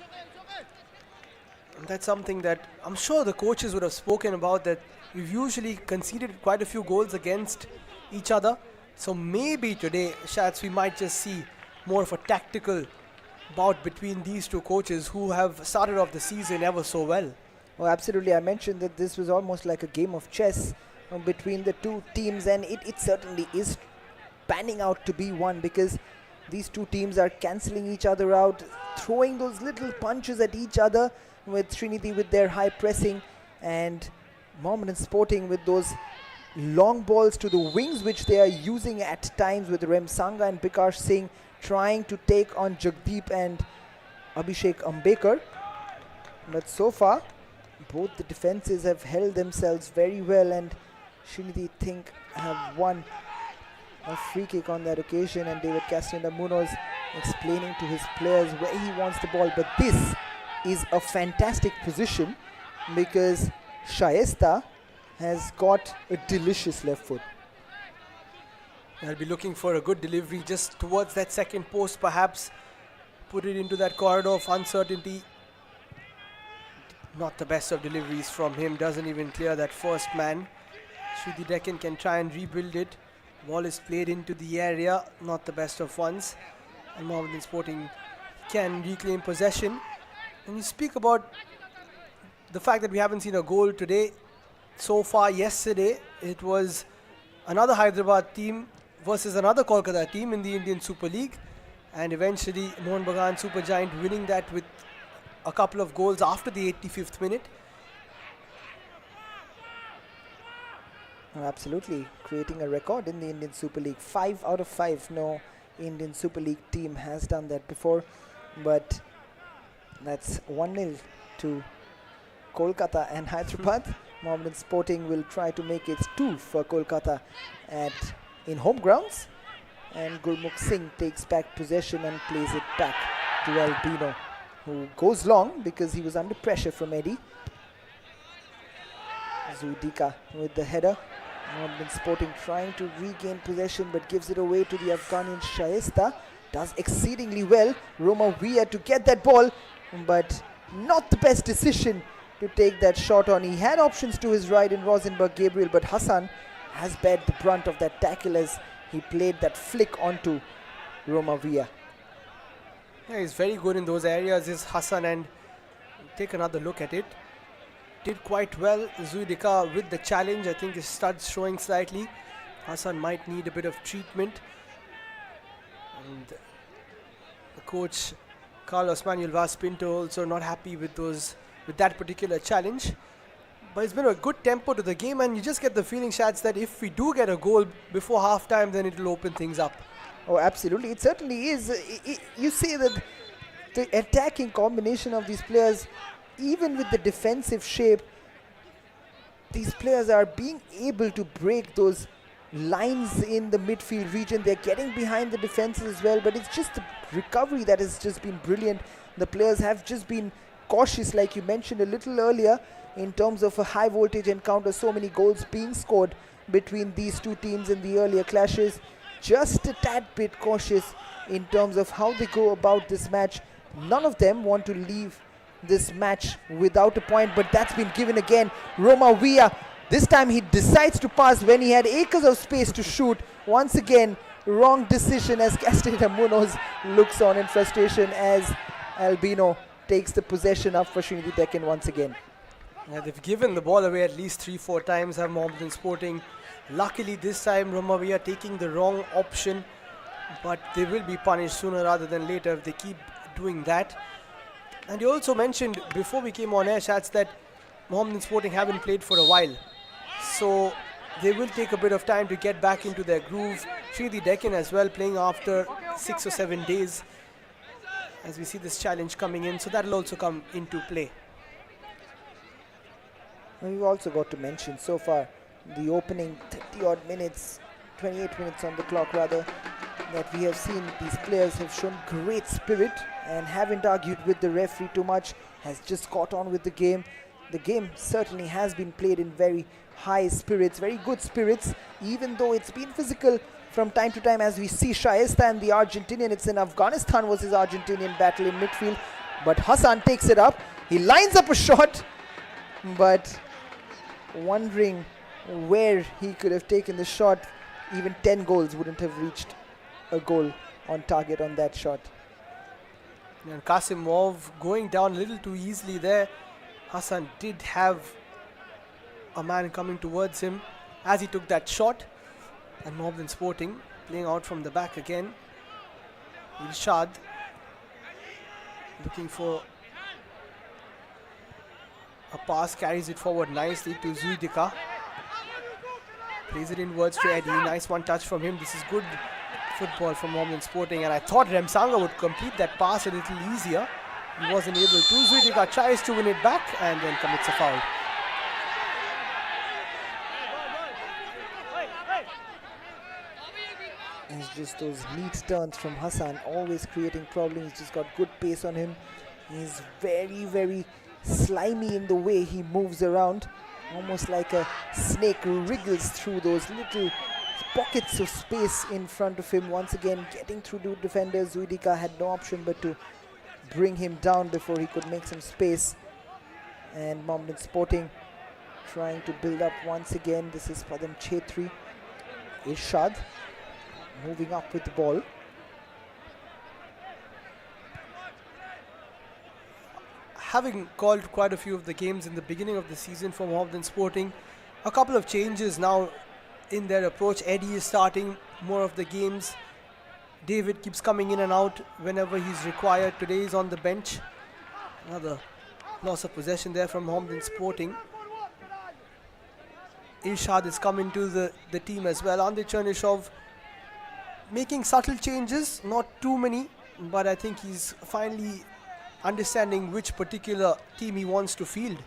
And that's something that I'm sure the coaches would have spoken about, that we've usually conceded quite a few goals against each other. So maybe today, Shats, we might just see more of a tactical bout between these two coaches who have started off the season ever so well. Oh, absolutely. I mentioned that this was almost like a game of chess between the two teams, and it certainly is panning out to be one, because these two teams are cancelling each other out, throwing those little punches at each other, with Sreenidi with their high pressing and Mohammedan Sporting with those long balls to the wings, which they are using at times, with Remsanga and Bikash Singh trying to take on Jagdeep and Abhishek Ambekar. But so far, both the defenses have held themselves very well, and Sreenidi think have won a free kick on that occasion, and David Castaneda Munoz explaining to his players where he wants the ball. But this is a fantastic position because Shaista has got a delicious left foot. I'll be looking for a good delivery just towards that second post, perhaps put it into that corridor of uncertainty. Not the best of deliveries from him, doesn't even clear that first man. Sreenidi Deccan can try and rebuild it. Ball is played into the area, not the best of ones. And Mohammedan Sporting can reclaim possession. And you speak about the fact that we haven't seen a goal today. So far yesterday, it was another Hyderabad team versus another Kolkata team in the Indian Super League. And eventually, Mohun Bagan Supergiant winning that with a couple of goals after the 85th minute. Absolutely, creating a record in the Indian Super League. 5 out of 5. No Indian Super League team has done that before. But that's 1-0 to Kolkata and Hyderabad. Mohammedan Sporting will try to make it 2 for Kolkata in home grounds. And Gurmukh Singh takes back possession and plays it back to Albino. who goes long because he was under pressure from Eddie. Zuidika with the header. Mohammedan Sporting trying to regain possession but gives it away to the Afghani Shaista. Does exceedingly well. Roma Villa to get that ball, but not the best decision to take that shot on. He had options to his right in Rosenberg Gabriel, but Hassan has bared the brunt of that tackle as he played that flick onto Roma Villa. Yeah, he's very good in those areas, is Hassan, and take another look at it. Did quite well. Zuidika with the challenge. I think his studs showing slightly. Hassan might need a bit of treatment. And the coach Carlos Manuel Vaz Pinto also not happy with that particular challenge. But it's been a good tempo to the game, and you just get the feeling, Shads, that if we do get a goal before half time, then it will open things up. Oh, absolutely. It certainly is. You see that the attacking combination of these players, even with the defensive shape, these players are being able to break those lines in the midfield region. They're getting behind the defenses as well, but it's just the recovery that has just been brilliant. The players have just been cautious, like you mentioned a little earlier, in terms of a high voltage encounter. So many goals being scored between these two teams in the earlier clashes. Just a tad bit cautious in terms of how they go about this match. None of them want to leave this match without a point, but that's been given again. Roma Villa, this time he decides to pass when he had acres of space to shoot. Once again, wrong decision as Castellana Munoz looks on in frustration as Albino takes the possession up for Sreenidi Deccan once again. Yeah, they've given the ball away at least 3-4 times, have Mohammedan Sporting. Luckily this time Roma Villa taking the wrong option, but they will be punished sooner rather than later if they keep doing that. And you also mentioned before we came on air, Shats, that Mohammedan Sporting haven't played for a while. So they will take a bit of time to get back into their groove. Sreenidi Deccan as well, playing after 6 or 7 days as we see this challenge coming in. So that will also come into play. And we've also got to mention so far the opening 30 odd minutes, 28 minutes on the clock rather, that we have seen these players have shown great spirit and haven't argued with the referee too much, has just got on with the game. The game certainly has been played in very high spirits, very good spirits, even though it's been physical from time to time, as we see Shaista and the Argentinian. It's an Afghanistan versus Argentinian battle in midfield, but Hassan takes it up. He lines up a shot, but wondering where he could have taken the shot. Even 10 goals wouldn't have reached a goal on target on that shot. And Kasimov going down a little too easily there. Hassan did have a man coming towards him as he took that shot. And Mohammedan Sporting playing out from the back again. Irshad looking for a pass, carries it forward nicely to Zuidika. Plays it inwards to Eddie. Nice one touch from him. This is good football from Mohammedan Sporting, and I thought Remsanga would complete that pass a little easier. He wasn't able to. Zuidika tries to win it back and then commits a foul. It's just those neat turns from Hassan, always creating problems. He's just got good pace on him. He's very, very slimy in the way he moves around, almost like a snake wriggles through those little pockets of space in front of him. Once again, getting through the defenders. Zuidika had no option but to bring him down before he could make some space. And Mohammedan Sporting trying to build up once again. This is Padam Chetri. Irshad moving up with the ball. Having called quite a few of the games in the beginning of the season for Mohammedan Sporting, a couple of changes now in their approach. Eddie is starting more of the games. David keeps coming in and out whenever he's required. Today he's on the bench. Another loss of possession there from Mohammedan Sporting. Irshad is coming to the team as well. Andrei Chernyshov making subtle changes, not too many, but I think he's finally understanding which particular team he wants to field,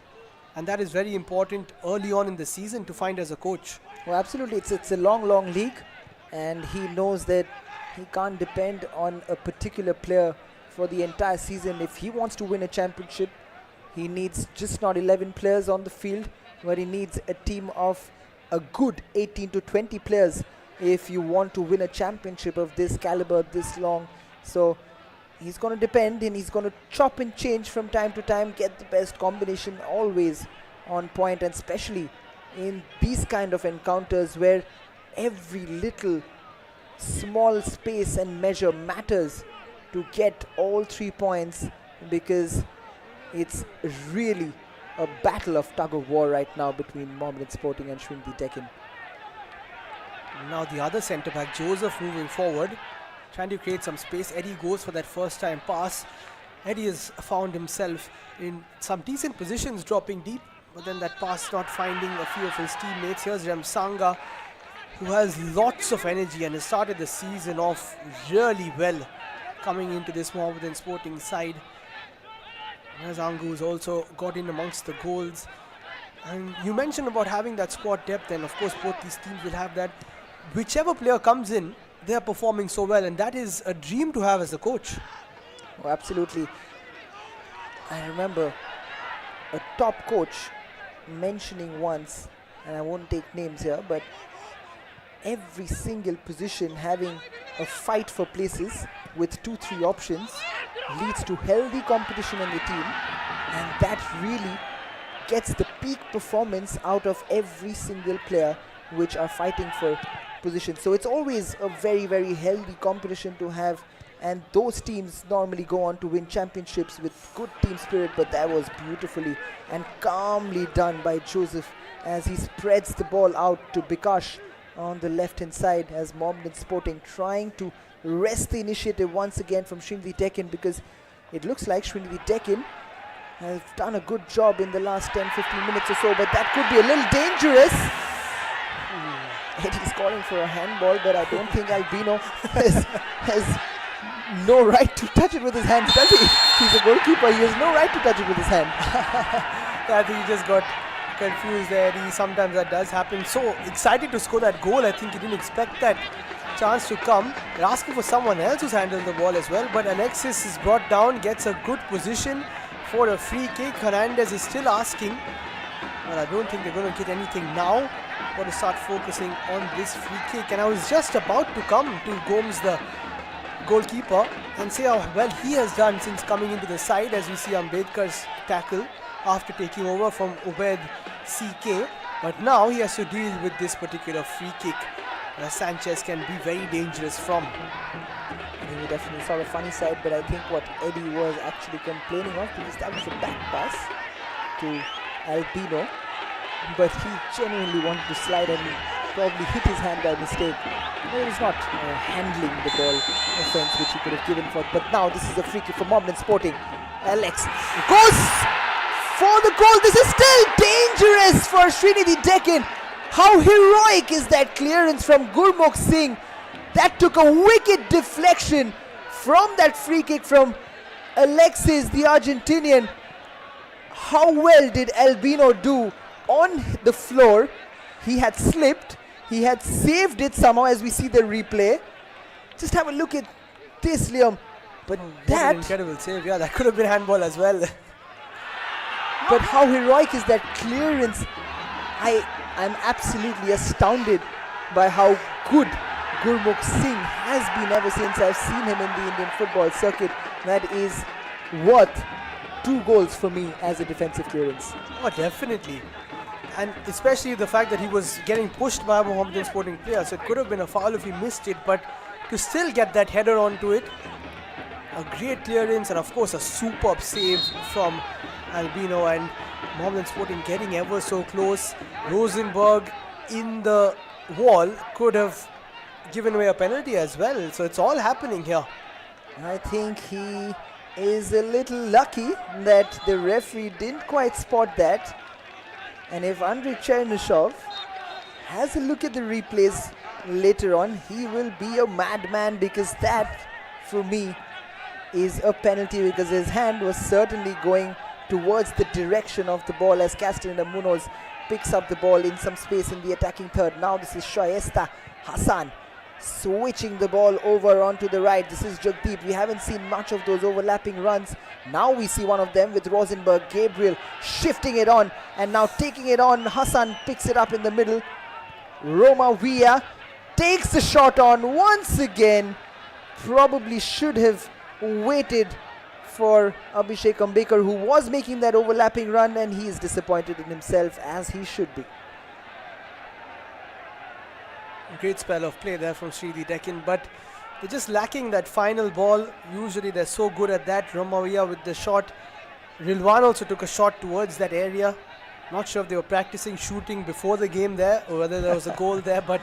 and that is very important early on in the season to find as a coach. Well, absolutely, it's a long league, and he knows that he can't depend on a particular player for the entire season. If he wants to win a championship, he needs just not 11 players on the field, but he needs a team of a good 18 to 20 players if you want to win a championship of this caliber, this long. So he's going to depend, and he's going to chop and change from time to time, get the best combination always on point, and especially in these kind of encounters where every little small space and measure matters to get all 3 points, because it's really a battle of tug of war right now between Mohammedan Sporting and Sreenidi Deccan. Now the other centre back, Joseph, moving forward, trying to create some space. Eddie goes for that first time pass. Eddie has found himself in some decent positions dropping deep, but then that pass not finding a few of his teammates. Here's Remsanga, who has lots of energy and has started the season off really well coming into this Mohammedan Sporting side. Angu's also got in amongst the goals. And you mentioned about having that squad depth, and of course both these teams will have that. Whichever player comes in, they are performing so well, and that is a dream to have as a coach. Oh, absolutely. I remember a top coach mentioning once, and I won't take names here, but every single position having a fight for places with 2-3 options leads to healthy competition in the team, and that really gets the peak performance out of every single player which are fighting for position. So it's always a very, very healthy competition to have, and those teams normally go on to win championships with good team spirit. But that was beautifully and calmly done by Joseph as he spreads the ball out to Bikash on the left hand side, as Mohammedan Sporting trying to wrest the initiative once again from Sreenidi Deccan, because it looks like Sreenidi Deccan has done a good job in the last 10-15 minutes or so, but that could be a little dangerous. Eddie's calling for a handball, but I don't think Albino has no right to touch it with his hands, does he? He's a goalkeeper, he has no right to touch it with his hand. Yeah, I think he just got confused there. Sometimes that does happen. So excited to score that goal. I think he didn't expect that chance to come. They're asking for someone else who's handled the ball as well, but Alexis is brought down, gets a good position for a free kick. Hernandez is still asking, but I don't think they're going to get anything now. Got to start focusing on this free kick, and I was just about to come to Gomes, the goalkeeper, and say how well he has done since coming into the side, as we see Ambedkar's tackle after taking over from Ubaid CK, but now he has to deal with this particular free kick that Sanchez can be very dangerous from. We definitely saw the funny side, but I think what Eddie was actually complaining of, because that was a back pass to Albino, but he genuinely wanted to slide and he probably hit his hand by mistake. No, it was not handling the ball offense which he could have given for, but now this is a free kick for Mohammedan Sporting. Alex goes for the goal. This is still dangerous for Sreenidi Deccan. How heroic is that clearance from Gurmukh Singh? That took a wicked deflection from that free kick from Alexis, the Argentinian. How well did Albino do on the floor? He had slipped, he had saved it somehow, as we see the replay. Just have a look at this, Liam. But that, an incredible save. Yeah, that could have been handball as well. But how heroic is that clearance? I'm absolutely astounded by how good Gurmukh Singh has been ever since I've seen him in the Indian football circuit. That is worth 2 goals for me as a defensive clearance. Oh, definitely. And especially the fact that he was getting pushed by a Mohammedan Sporting player, so it could have been a foul if he missed it, but to still get that header onto it, a great clearance, and of course a superb save from Albino, and Mohammedan Sporting getting ever so close. Rosenberg in the wall could have given away a penalty as well, so it's all happening here. I think he is a little lucky that the referee didn't quite spot that. And if Andrei Chernyshov has a look at the replays later on, he will be a madman, because that, for me, is a penalty, because his hand was certainly going towards the direction of the ball as Castellana Munoz picks up the ball in some space in the attacking third. Now this is Shayesta Hassan switching the ball over onto the right. This is Jagdeep. We haven't seen much of those overlapping runs. Now we see one of them with Rosenberg. Gabriel shifting it on and now taking it on. Hassan picks it up in the middle. Roma Villa takes the shot on once again. Probably should have waited for Abhishek Ambekar, who was making that overlapping run, and he is disappointed in himself, as he should be. Great spell of play there from Sreenidi Deccan, but they're just lacking that final ball. Usually they're so good at that. Ramavia with the shot. Rilwan also took a shot towards that area. Not sure if they were practicing shooting before the game there or whether there was a goal there, but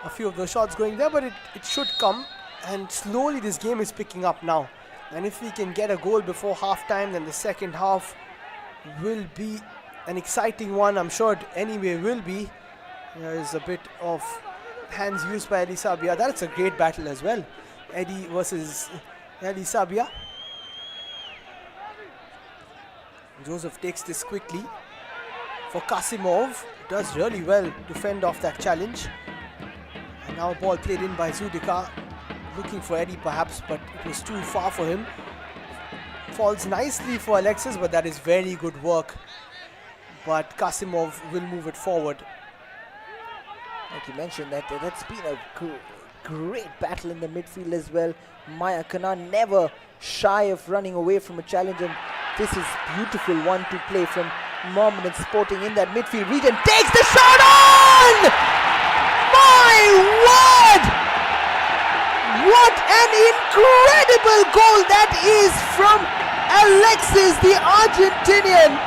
a few of those shots going there, but it should come. And slowly this game is picking up now. And if we can get a goal before half-time, then the second half will be an exciting one. I'm sure it anyway will be. There is a bit of hands used by Eddie Sabia. That's a great battle as well. Eddie versus Eddie Sabia. Joseph takes this quickly for Kasimov. Does really well to fend off that challenge. And now a ball played in by Zudika. Looking for Eddie perhaps, but it was too far for him. Falls nicely for Alexis, but that is very good work. But Kasimov will move it forward. Like you mentioned, that's been a great battle in the midfield as well. Maya Khanna never shy of running away from a challenge, and this is beautiful 1-2 play from Mohammedan Sporting in that midfield region. Takes the shot on! My word! What an incredible goal that is from Alexis, the Argentinian.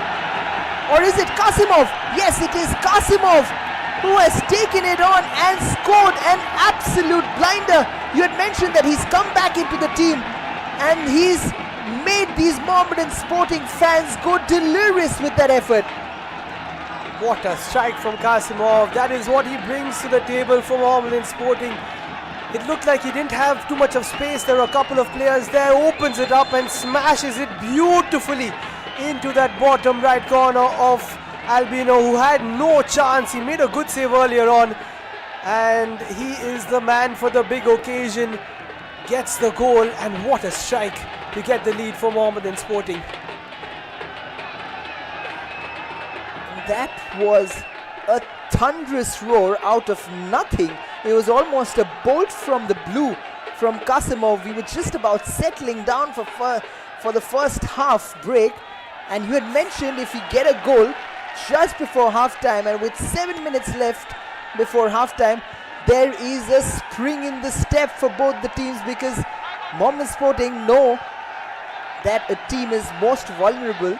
Or is it Kasimov? Yes, it is Kasimov who has taken it on and scored an absolute blinder. You had mentioned that he's come back into the team and he's made these Mohammedan Sporting fans go delirious with that effort. What a strike from Kasimov. That is what he brings to the table for Mohammedan Sporting. It looked like he didn't have too much of space. There were a couple of players there. Opens it up and smashes it beautifully into that bottom right corner of Albino, who had no chance. He made a good save earlier on, and he is the man for the big occasion. Gets the goal, and what a strike to get the lead for Mohammedan Sporting. That was a thunderous roar out of nothing. It was almost a bolt from the blue from Kasimov. We were just about settling down for the first half break, and you had mentioned if we get a goal just before halftime, and with 7 minutes left before halftime, there is a spring in the step for both the teams, because Mohammedan Sporting know that a team is most vulnerable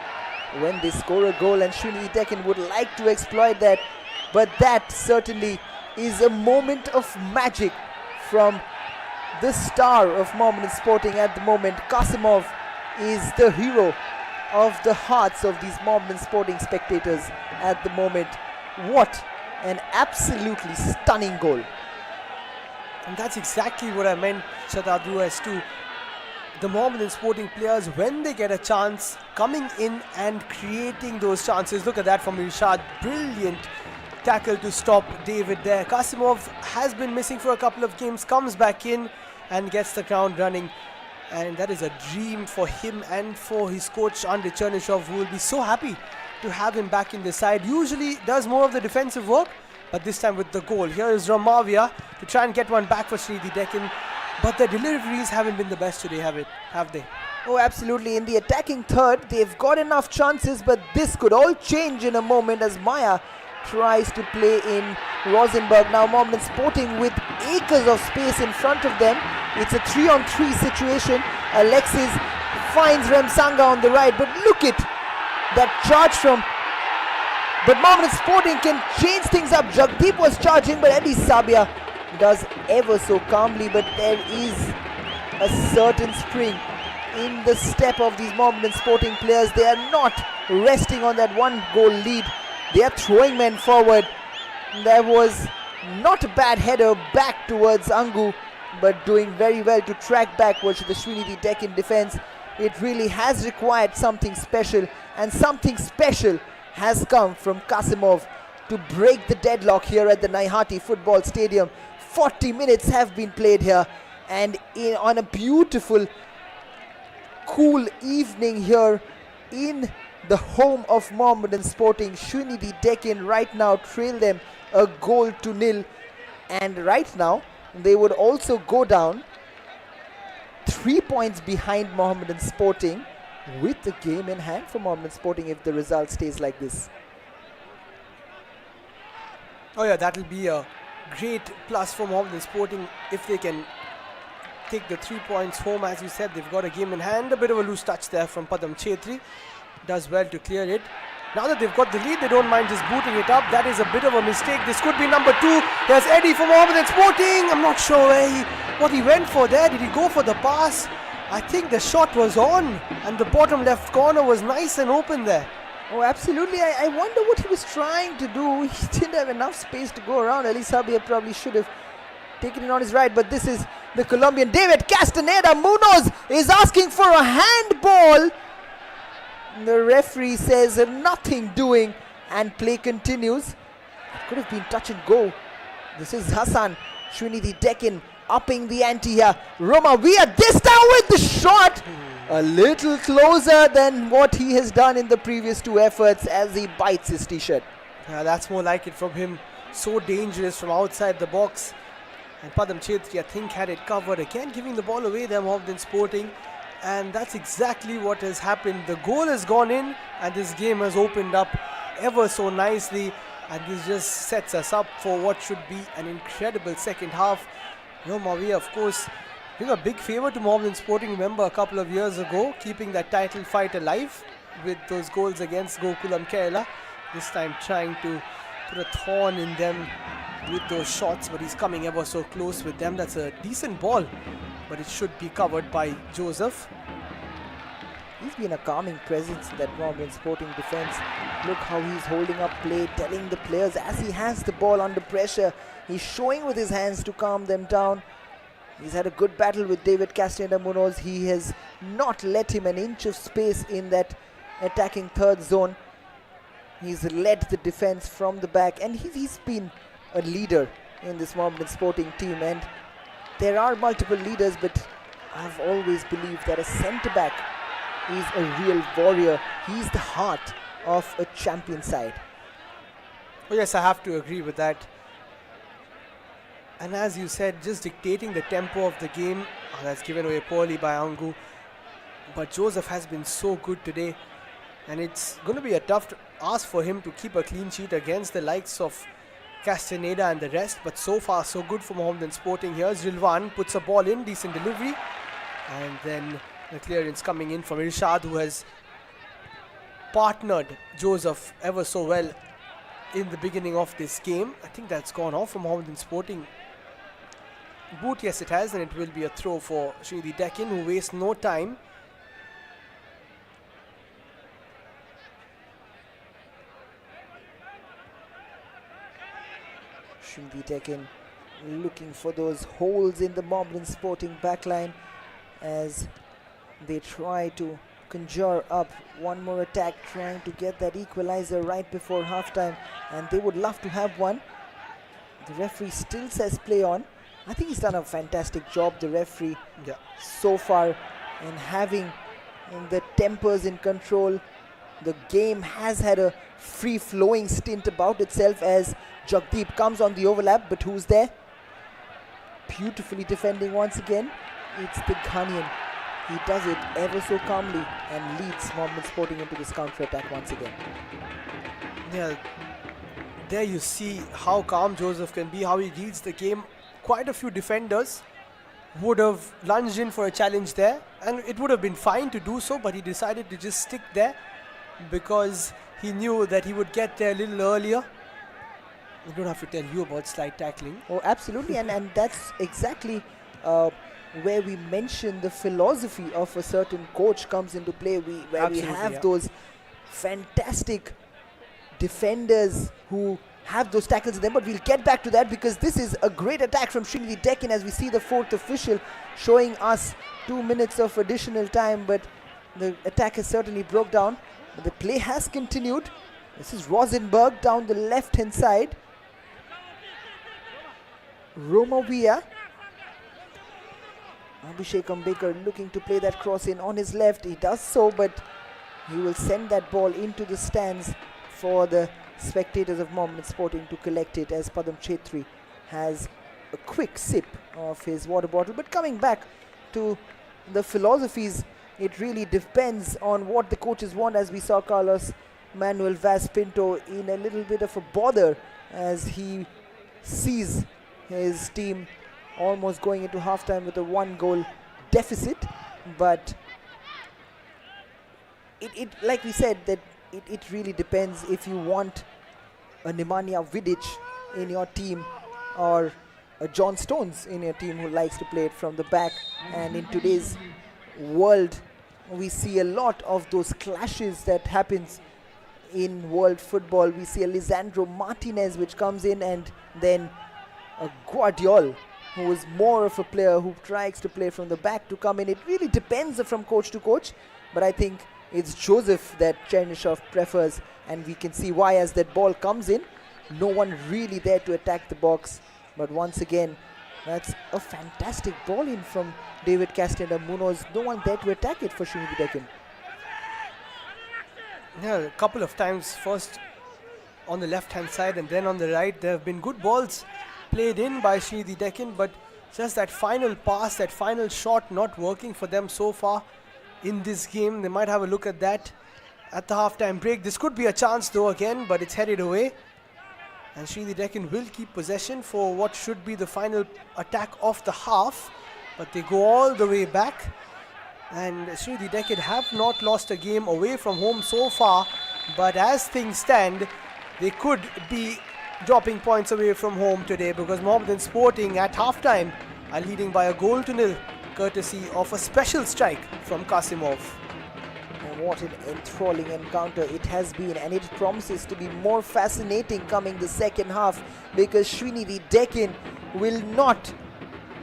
when they score a goal, and Sreenidi Deccan would like to exploit that. But that certainly is a moment of magic from the star of Mohammedan Sporting at the moment. Kasimov is the hero of the hearts of these Mohammedan Sporting spectators at the moment. What an absolutely stunning goal. And that's exactly what I meant, Shadadu, as to the Mohammedan Sporting players, when they get a chance, coming in and creating those chances. Look at that from Irshad. Brilliant tackle to stop David there. Kasimov has been missing for a couple of games, comes back in and gets the ground running. And that is a dream for him and for his coach, Andrei Chernyshov, who will be so happy to have him back in the side. Usually does more of the defensive work, but this time with the goal. Here is Ramavia to try and get one back for Sreenidi Deccan. But the deliveries haven't been the best today, have they? Oh, absolutely. In the attacking third, they've got enough chances, but this could all change in a moment as Maya tries to play in Rosenberg. Now Mohammedan Sporting with acres of space in front of them. It's a 3-on-3 situation. Alexis finds Remsanga on the right, but look at that charge from... But Mohammedan Sporting can change things up. Jagdeep was charging, but Eddie Sabia does ever so calmly, but there is a certain spring in the step of these Mohammedan Sporting players. They are not resting on that one goal lead. They are throwing men forward. There was not a bad header back towards Angu, but doing very well to track backwards to the Sreenidi Deccan defense. It really has required something special, and something special has come from Kasimov to break the deadlock here at the Naihati Football Stadium. 40 minutes have been played here, and on a beautiful cool evening here in the home of Mohammedan Sporting, Sreenidi Deccan right now trail them a 1-0, and right now they would also go down 3 points behind Mohammedan Sporting, with the game in hand for Mohammedan Sporting if the result stays like this. Oh yeah, that will be a great plus for Mohammedan Sporting if they can take the 3 points home. As you said, they've got a game in hand. A bit of a loose touch there from Padam Chetri. Does well to clear it. Now that they've got the lead, they don't mind just booting it up. That is a bit of a mistake. This could be number 2. Here's Eddie for Mohammedan Sporting. I'm not sure what he went for there. Did he go for the pass? I think the shot was on, and the bottom left corner was nice and open there. Oh, absolutely. I wonder what he was trying to do. He didn't have enough space to go around. Ali Sabia probably should have taken it on his right, but this is the Colombian. David Castaneda Munoz is asking for a handball. The referee says nothing doing, and play continues. It could have been touch and go. This is Hassan. Sreenidi Deccan upping the ante here. Roma Via this time with the shot. A little closer than what he has done in the previous 2 efforts as he bites his t-shirt. That's more like it from him. So dangerous from outside the box. And Padam Chetri, I think, had it covered. Again, giving the ball away there, Mohammedan Sporting. And that's exactly what has happened. The goal has gone in, and this game has opened up ever so nicely. And this just sets us up for what should be an incredible second half. Roma Via, of course, being a big favour to Mohammedan Sporting. Remember a couple of years ago, keeping that title fight alive with those goals against Gokulam Kerala. This time trying to put a thorn in them with those shots, but he's coming ever so close with them. That's a decent ball, but it should be covered by Joseph. He's been a calming presence in that Mohammedan Sporting defence. Look how he's holding up play, telling the players as he has the ball under pressure. He's showing with his hands to calm them down. He's had a good battle with David Castaneda Munoz. He has not let him an inch of space in that attacking third zone. He's led the defence from the back, and he's been a leader in this Mohammedan Sporting team. And there are multiple leaders, but I've always believed that a centre-back is a real warrior. He's the heart of a champion side. Oh yes, I have to agree with that. And as you said, just dictating the tempo of the game. That's given away poorly by Angu. But Joseph has been so good today. And it's going to be a tough ask for him to keep a clean sheet against the likes of Castaneda and the rest. But so far, so good for Mohammedan Sporting. Here's Rilwan, puts a ball in, decent delivery. And then the clearance coming in from Irshad, who has partnered Joseph ever so well in the beginning of this game. I think that's gone off from Mohammedan Sporting. Boot, yes it has, and it will be a throw for Sreenidi Deccan, who wastes no time. Sreenidi Deccan looking for those holes in the Mohammedan Sporting backline as they try to conjure up one more attack, trying to get that equalizer right before halftime, and they would love to have one. The referee still says play on. I think he's done a fantastic job, the referee, so far, in having the tempers in control. The game has had a free-flowing stint about itself as Jagdeep comes on the overlap, but who's there? Beautifully defending once again. It's the Ghanaian. He does it ever so calmly and leads Mohammedan Sporting into this counter-attack once again. Yeah, there you see how calm Joseph can be, how he reads the game. Quite a few defenders would have lunged in for a challenge there, and it would have been fine to do so, but he decided to just stick there because he knew that he would get there a little earlier. I don't have to tell you about slide tackling. Oh, absolutely, and that's exactly where we mention the philosophy of a certain coach comes into play. Where we have those fantastic defenders who have those tackles in them, but we'll get back to that because this is a great attack from Sreenidi Deccan as we see the fourth official showing us 2 minutes of additional time, but the attack has certainly broke down. But the play has continued. This is Rosenberg down the left hand side. Roma Villa. Abhishek Ambekar looking to play that cross in on his left. He does so, but he will send that ball into the stands for the spectators of Mohammedan Sporting to collect it, as Padam Chetri has a quick sip of his water bottle. But coming back to the philosophies, it really depends on what the coaches want, as we saw Carlos Manuel Vaz Pinto in a little bit of a bother as he sees his team almost going into halftime with a 1-goal deficit. But it like we said, that it really depends if you want a Nemanja Vidic in your team or a John Stones in your team who likes to play it from the back. And in today's world, we see a lot of those clashes that happens in world football. We see a Lisandro Martinez which comes in, and then a Guardiola who is more of a player who tries to play from the back to come in. It really depends from coach to coach, but I think it's Joseph that Chernyshov prefers, and we can see why as that ball comes in. No one really there to attack the box, but once again, that's a fantastic ball in from David Castaneda Munoz. No one there to attack it for Sreenidi Deccan. Yeah, a couple of times, first on the left-hand side and then on the right. There have been good balls played in by Sreenidi Deccan, but just that final pass, that final shot not working for them so far in this game. They might have a look at that at the half-time break. This could be a chance though again, but it's headed away. And Sreenidi Deccan will keep possession for what should be the final attack of the half, but they go all the way back. And Sreenidi Deccan have not lost a game away from home so far, but as things stand, they could be dropping points away from home today, because Mohammedan Sporting at halftime are leading by a 1-0, courtesy of a special strike from Kasimov. And what an enthralling encounter it has been, and it promises to be more fascinating coming the second half, because Sreenidi Deccan will not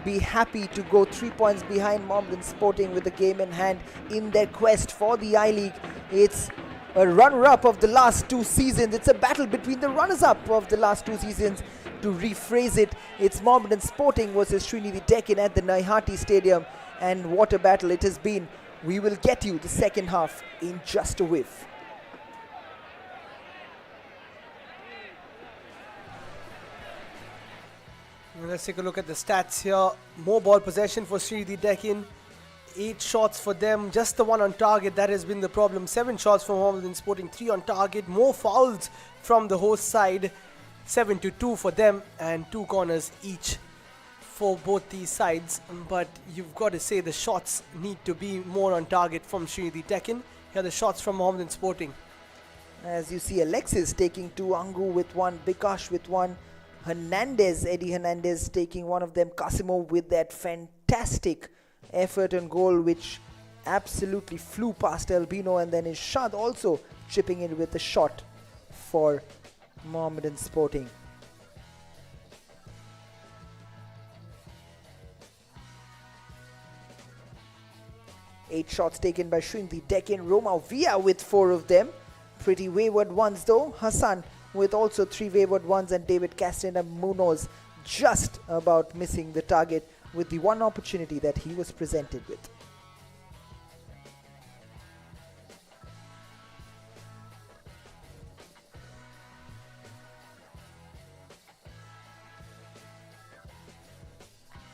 be happy to go 3 points behind Mohammedan Sporting with the game in hand in their quest for the I-League. It's a runner-up of the last 2 seasons. It's a battle between the runners-up of the last 2 seasons. To rephrase it, it's Mohammedan Sporting versus Sreenidi Deccan at the Naihati Stadium, and what a battle it has been. We will get you the second half in just a whiff. Let's take a look at the stats here. More ball possession for Sreenidi Deccan. 8 shots for them, just the one on target. That has been the problem. 7 shots from Mohammedan Sporting, 3 on target. More fouls from the host side. 7-2 for them, and 2 corners each for both these sides. But you've got to say the shots need to be more on target from Sreenidi Deccan. Here are the shots from Mohammedan Sporting. As you see, Alexis taking 2, Angu with 1, Bikash with 1, Hernandez, Eddie Hernandez taking one of them, Kasimov with that fantastic effort and goal which absolutely flew past Albino, and then Ishad also chipping in with a shot for Mohammedan Sporting. Eight shots taken by Sreenidi Deccan, Roma Villa with 4 of them. Pretty wayward ones though. Hassan with also 3 wayward ones, and David Castaneda Munoz just about missing the target with the one opportunity that he was presented with.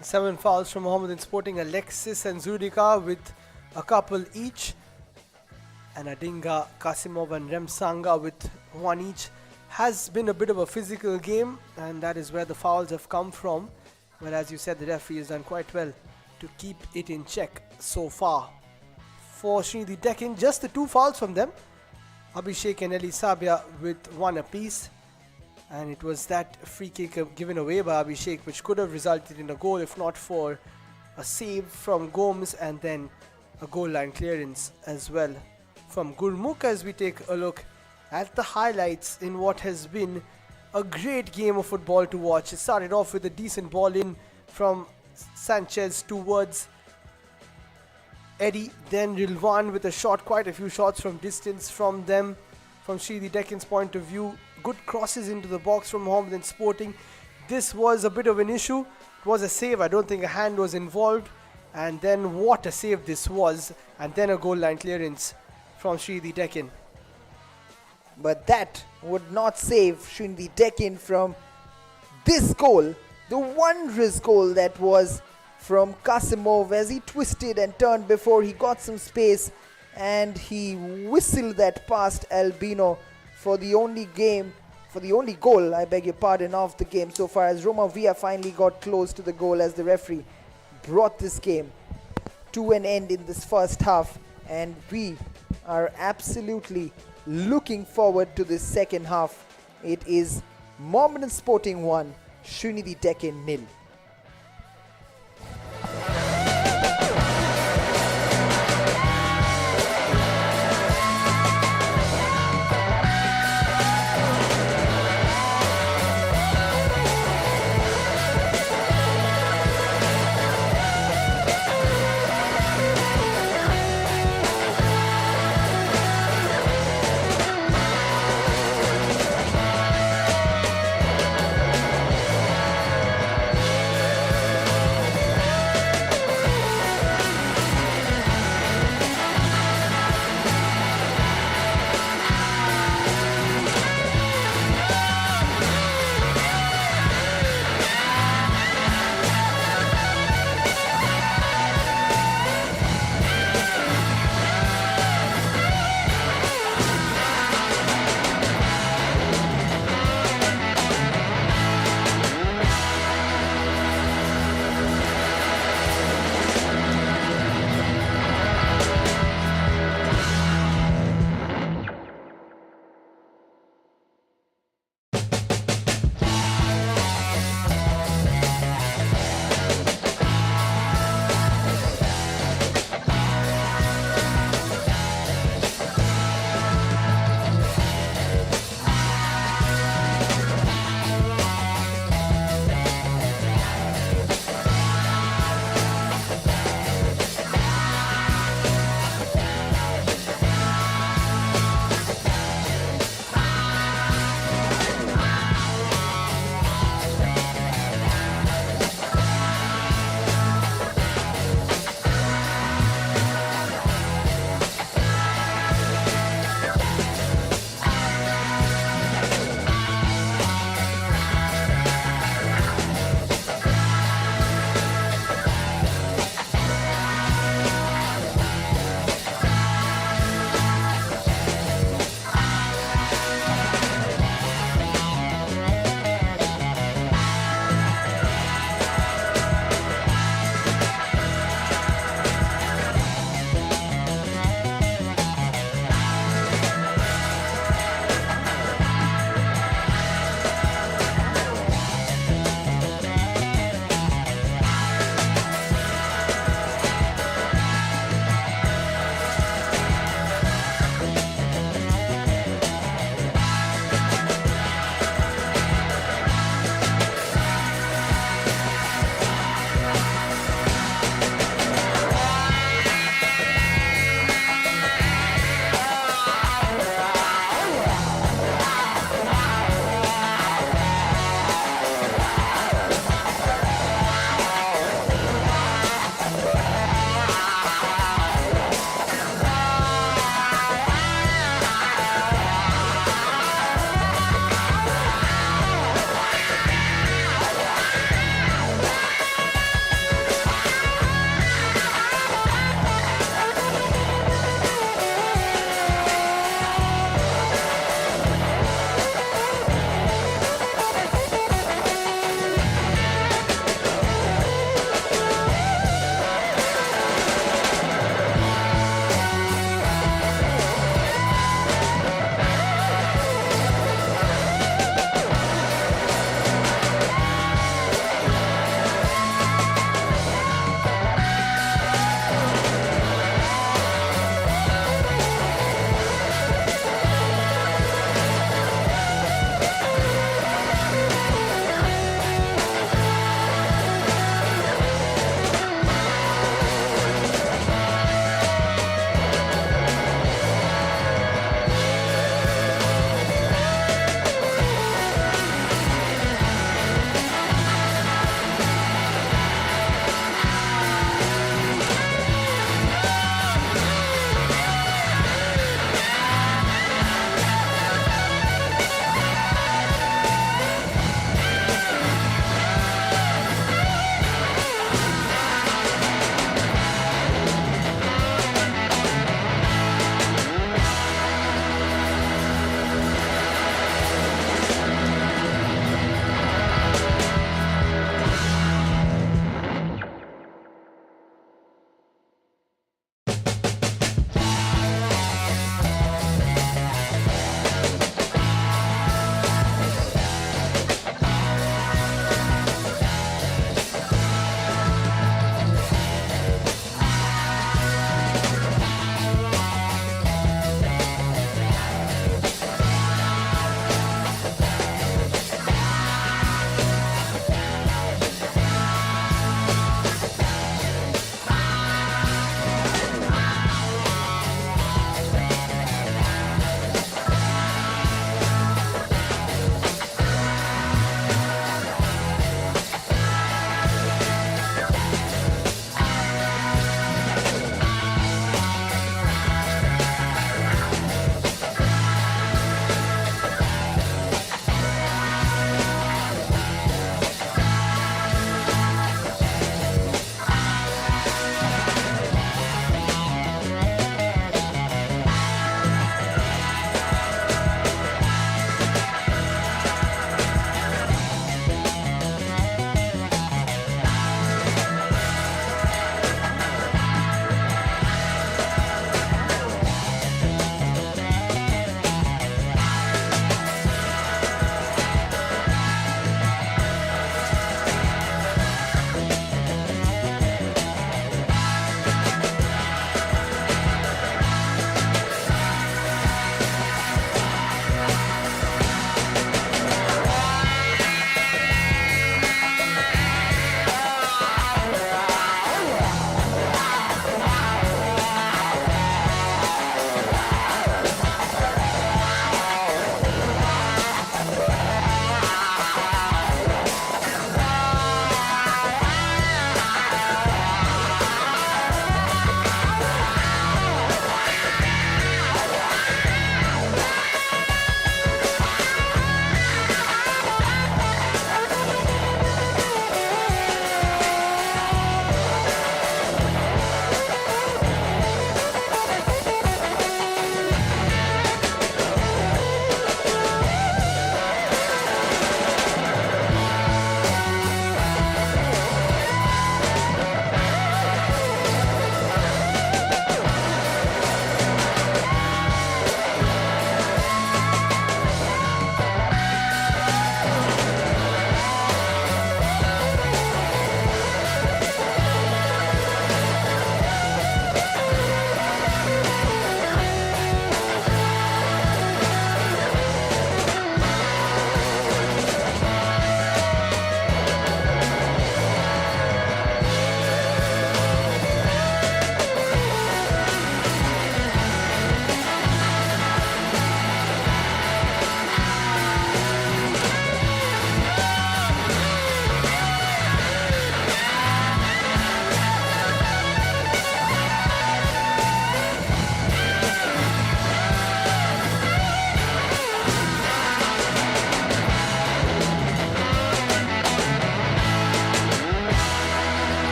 Seven fouls from Mohammedan Sporting. Alexis and Zudika with a couple each, and Adinga, Kasimov and Remsanga with 1 each. Has been a bit of a physical game, and that is where the fouls have come from. But as you said, the referee has done quite well to keep it in check so far. For Sreenidi Deccan, just the 2 fouls from them. Abhishek and Eli Sabia with 1 apiece. And it was that free kick given away by Abhishek which could have resulted in a goal if not for a save from Gomes, and then a goal line clearance as well from Gurmukh. As we take a look at the highlights in what has been a great game of football to watch. It started off with a decent ball in from Sanchez towards Eddie, then Rilwan with a shot, quite a few shots from distance from them. From Sreenidi Deccan's point of view, good crosses into the box from Mohammedan Sporting. this was a bit of an issue. It was a save. I don't think a hand was involved. And then what a save this was. And then a goal line clearance from Sreenidi Deccan. But that would not save Sreenidi Deccan from this goal, the wondrous goal that was from Kasimov as he twisted and turned before he got some space and he whistled that past Albino for the only goal, I beg your pardon, of the game so far, as Roma Villa finally got close to the goal as the referee brought this game to an end in this first half, and we are absolutely looking forward to this second half. It is Mohammedan Sporting 1, Sreenidi Deccan 0.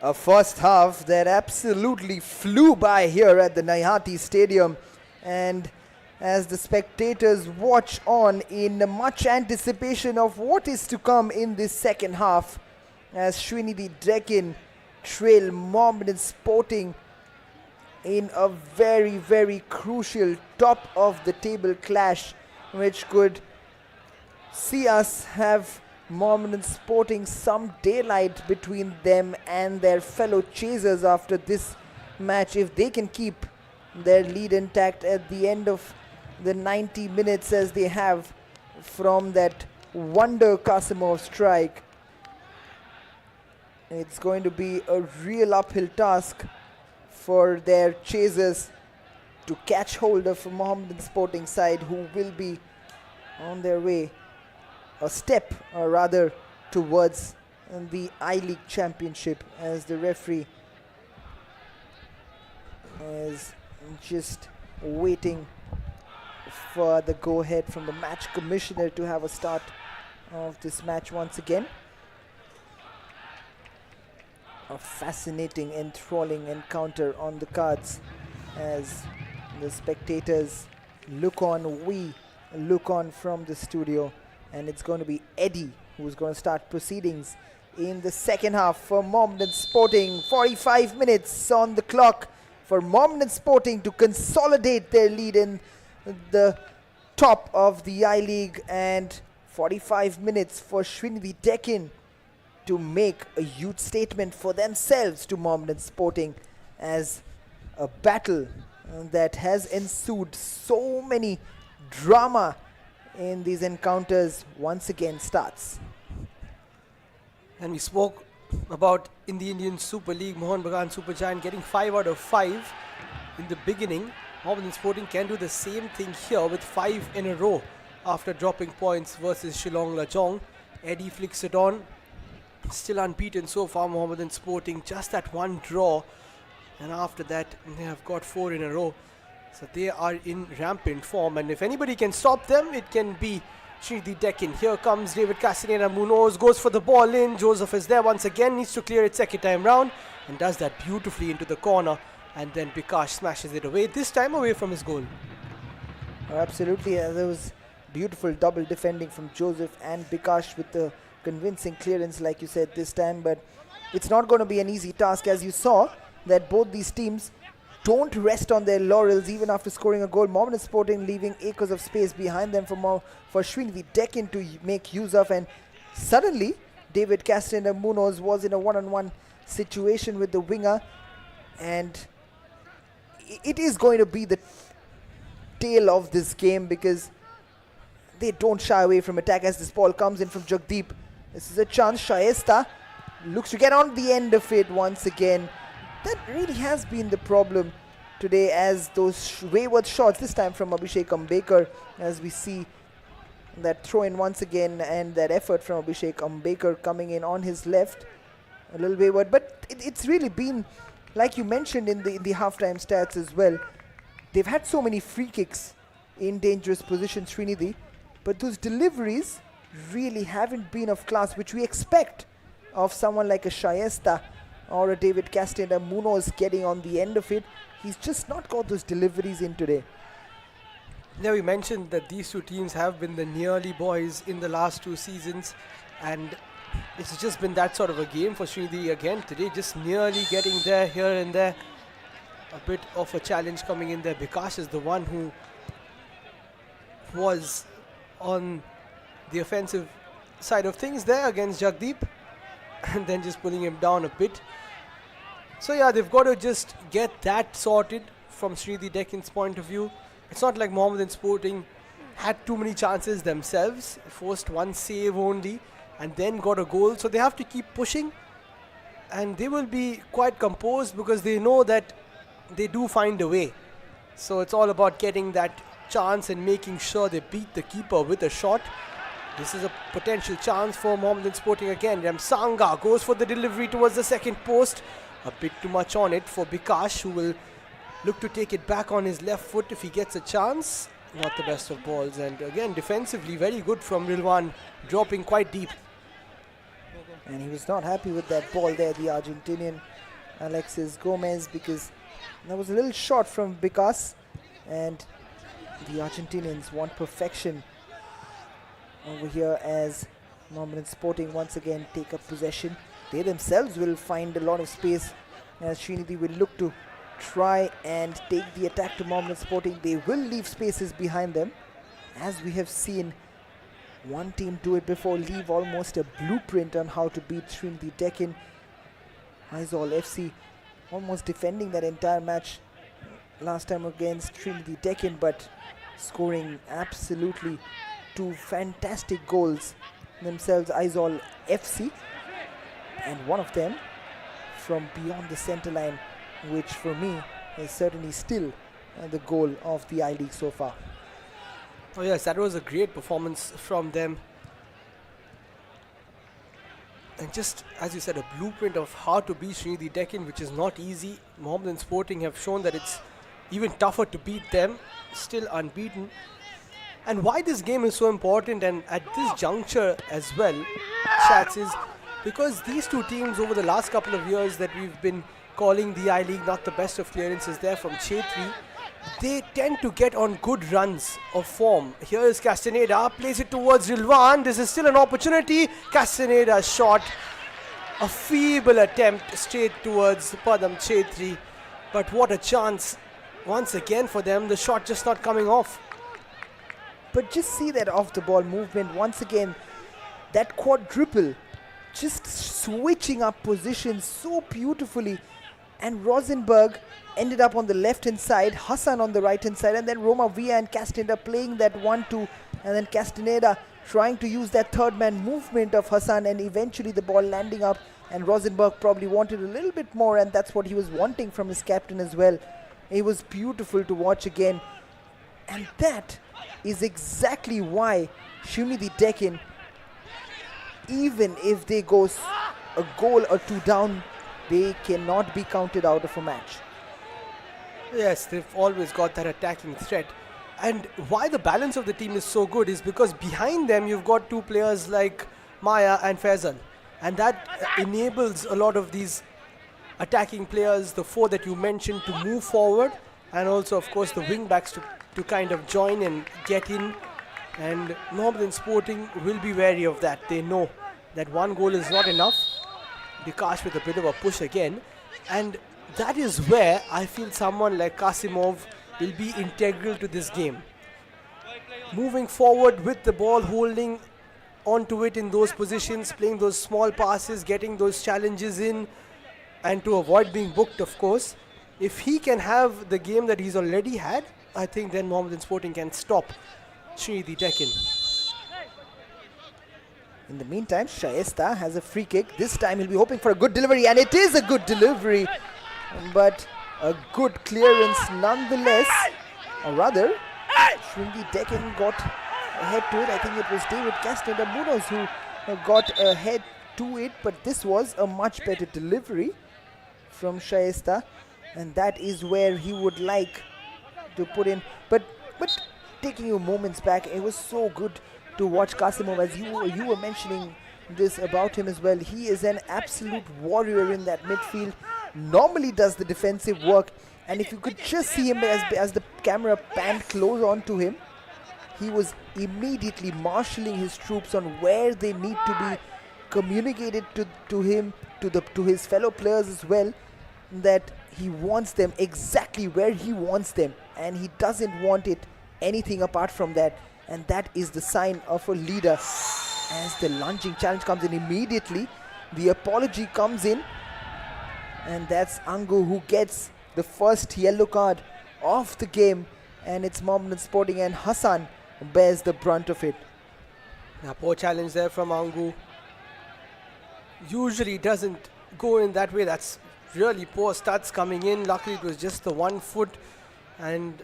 a first half that absolutely flew by here at the Naihati Stadium, and as the spectators watch on in much anticipation of what is to come in this second half, as Sreenidi Deccan trail Mohammedan Sporting in a very, very crucial top of the table clash, which could see us have Mohammedan Sporting some daylight between them and their fellow chasers after this match, if they can keep their lead intact at the end of the 90 minutes as they have from that wonder Kasimov strike. It's going to be a real uphill task for their chasers to catch hold of a Mohammedan Sporting side who will be on their way a step, or rather, towards the I-League Championship, as the referee is just waiting for the go-ahead from the match commissioner to have a start of this match once again. A fascinating, enthralling encounter on the cards as the spectators look on, we look on from the studio, and it's going to be Eddie who's going to start proceedings in the second half for Mohammedan Sporting. 45 minutes on the clock for Mohammedan Sporting to consolidate their lead in the top of the I-League, and 45 minutes for Sreenidi Deccan to make a huge statement for themselves to Mohammedan Sporting, as a battle that has ensued so many drama in these encounters once again starts. And we spoke about in the Indian Super League, Mohammedan Supergiant getting 5 out of 5 in the beginning. Mohammedan Sporting can do the same thing here with 5 in a row after dropping points versus Shillong Lajong. Eddie flicks it on. Still unbeaten so far, Mohammedan Sporting, just that one draw, and after that they have got 4 in a row. So they are in rampant form, and if anybody can stop them, it can be Sreenidi Deccan. Here comes David Castaneda Munoz, goes for the ball in. Joseph is there once again, needs to clear it second time round, and does that beautifully into the corner, and then Bikash smashes it away, this time away from his goal. Oh, absolutely, there was beautiful double defending from Joseph and Bikash with the convincing clearance, like you said, this time. But it's not going to be an easy task, as you saw that both these teams don't rest on their laurels even after scoring a goal. Mohammedan Sporting leaving acres of space behind them for Sreenidi Deccan to make use of, and suddenly David Castaneda Munoz was in a one-on-one situation with the winger, and it is going to be the tail of this game, because they don't shy away from attack as this ball comes in from Jagdeep. This is a chance. Shaista looks to get on the end of it once again. That really has been the problem today, as those wayward shots, this time from Abhishek Ambekar, as we see that throw in once again, and that effort from Abhishek Ambekar coming in on his left, a little wayward. But it's really been, like you mentioned in the halftime stats as well, they've had so many free kicks in dangerous positions, Sreenidi, but those deliveries really haven't been of class, which we expect of someone like a Shaista or a David Castaneda Munoz getting on the end of it. He's just not got those deliveries in today. Yeah, we mentioned that these two teams have been the nearly boys in the last 2 seasons, and it's just been that sort of a game for Sreenidi again today, just nearly getting there here and there. A bit of a challenge coming in there. Bikash is the one who was on the offensive side of things there against Jagdeep, and then just pulling him down a bit. So yeah, they've got to just get that sorted from Sreenidi Deccan's point of view. It's not like Mohammedan Sporting had too many chances themselves, forced one save only, and then got a goal. So they have to keep pushing, and they will be quite composed because they know that they do find a way. So it's all about getting that chance and making sure they beat the keeper with a shot. This is a potential chance for Mohammedan Sporting again. Ramsanga goes for the delivery towards the second post. A bit too much on it for Bikash, who will look to take it back on his left foot if he gets a chance. Not the best of balls, and again defensively very good from Rilwan, dropping quite deep. And he was not happy with that ball there, the Argentinian Alexis Gomez, because there was a little shot from Vikas, and the Argentinians want perfection over here as Mohammedan Sporting once again take up possession. They themselves will find a lot of space as Sreenidi will look to try and take the attack to Mohammedan Sporting. They will leave spaces behind them, as we have seen one team do it before, leave almost a blueprint on how to beat Sreenidi Deccan. Aizawl FC almost defending that entire match last time against Sreenidi Deccan, but scoring absolutely two fantastic goals themselves, Aizawl FC, and one of them from beyond the centre line, which for me is certainly still the goal of the I-League so far. Oh yes, that was a great performance from them. And just as you said, a blueprint of how to beat Sreenidi Deccan, which is not easy. Mohammedan Sporting have shown that it's even tougher to beat them, still unbeaten. And why this game is so important, and at this juncture as well, Chats, is because these two teams over the last couple of years that we've been calling the I-League not the best of clearances there from Chetri, they tend to get on good runs of form. Here is Castaneda, plays it towards Rilwan. This is still an opportunity. Castaneda shot, a feeble attempt straight towards Padam Chetri. But what a chance once again for them, the shot just not coming off. But just see that off the ball movement once again, that quadruple, just switching up positions so beautifully. And Rosenberg ended up on the left hand side, Hassan on the right hand side, and then Roma Villa and Castaneda playing that 1-2, and then Castaneda trying to use that third man movement of Hassan, and eventually the ball landing up, and Rosenberg probably wanted a little bit more, and that's what he was wanting from his captain as well. It was beautiful to watch again, and that is exactly why Sreenidi Deccan, even if they go a goal or two down, they cannot be counted out of a match. Yes, they've always got that attacking threat. And why the balance of the team is so good is because behind them you've got two players like Maya and Faisal. And that enables a lot of these attacking players, the four that you mentioned, to move forward. And also, of course, the wing backs to kind of join and get in. And Mohammedan Sporting will be wary of that. They know that one goal is not enough. Bikash with a bit of a push again. And that is where I feel someone like Kasimov will be integral to this game. Moving forward with the ball, holding onto it in those positions, playing those small passes, getting those challenges in, and to avoid being booked, of course. If he can have the game that he's already had, I think then Mohammedan Sporting can stop Sreenidi Deccan. In the meantime, Shaista has a free kick. This time he'll be hoping for a good delivery, and it is a good delivery, but a good clearance nonetheless. Or rather, Sreenidi Deccan got ahead to it. I think it was David Castaneda Munoz who got ahead to it, but this was a much better delivery from Shaista, and that is where he would like to put in. But taking you moments back, it was so good to watch Kasimov, as you were mentioning this about him as well. He is an absolute warrior in that midfield, normally does the defensive work, and if you could just see him as the camera panned close onto him, he was immediately marshalling his troops on where they need to be communicated to him, to his fellow players as well, that he wants them exactly where he wants them, and he doesn't want it anything apart from that. And that is the sign of a leader. As the lunging challenge comes in immediately, the apology comes in, and that's Angu who gets the first yellow card of the game, and it's Mohammedan Sporting, and Hassan bears the brunt of it. Now, poor challenge there from Angu. Usually doesn't go in that way. That's really poor stats coming in. Luckily it was just the 1 foot, and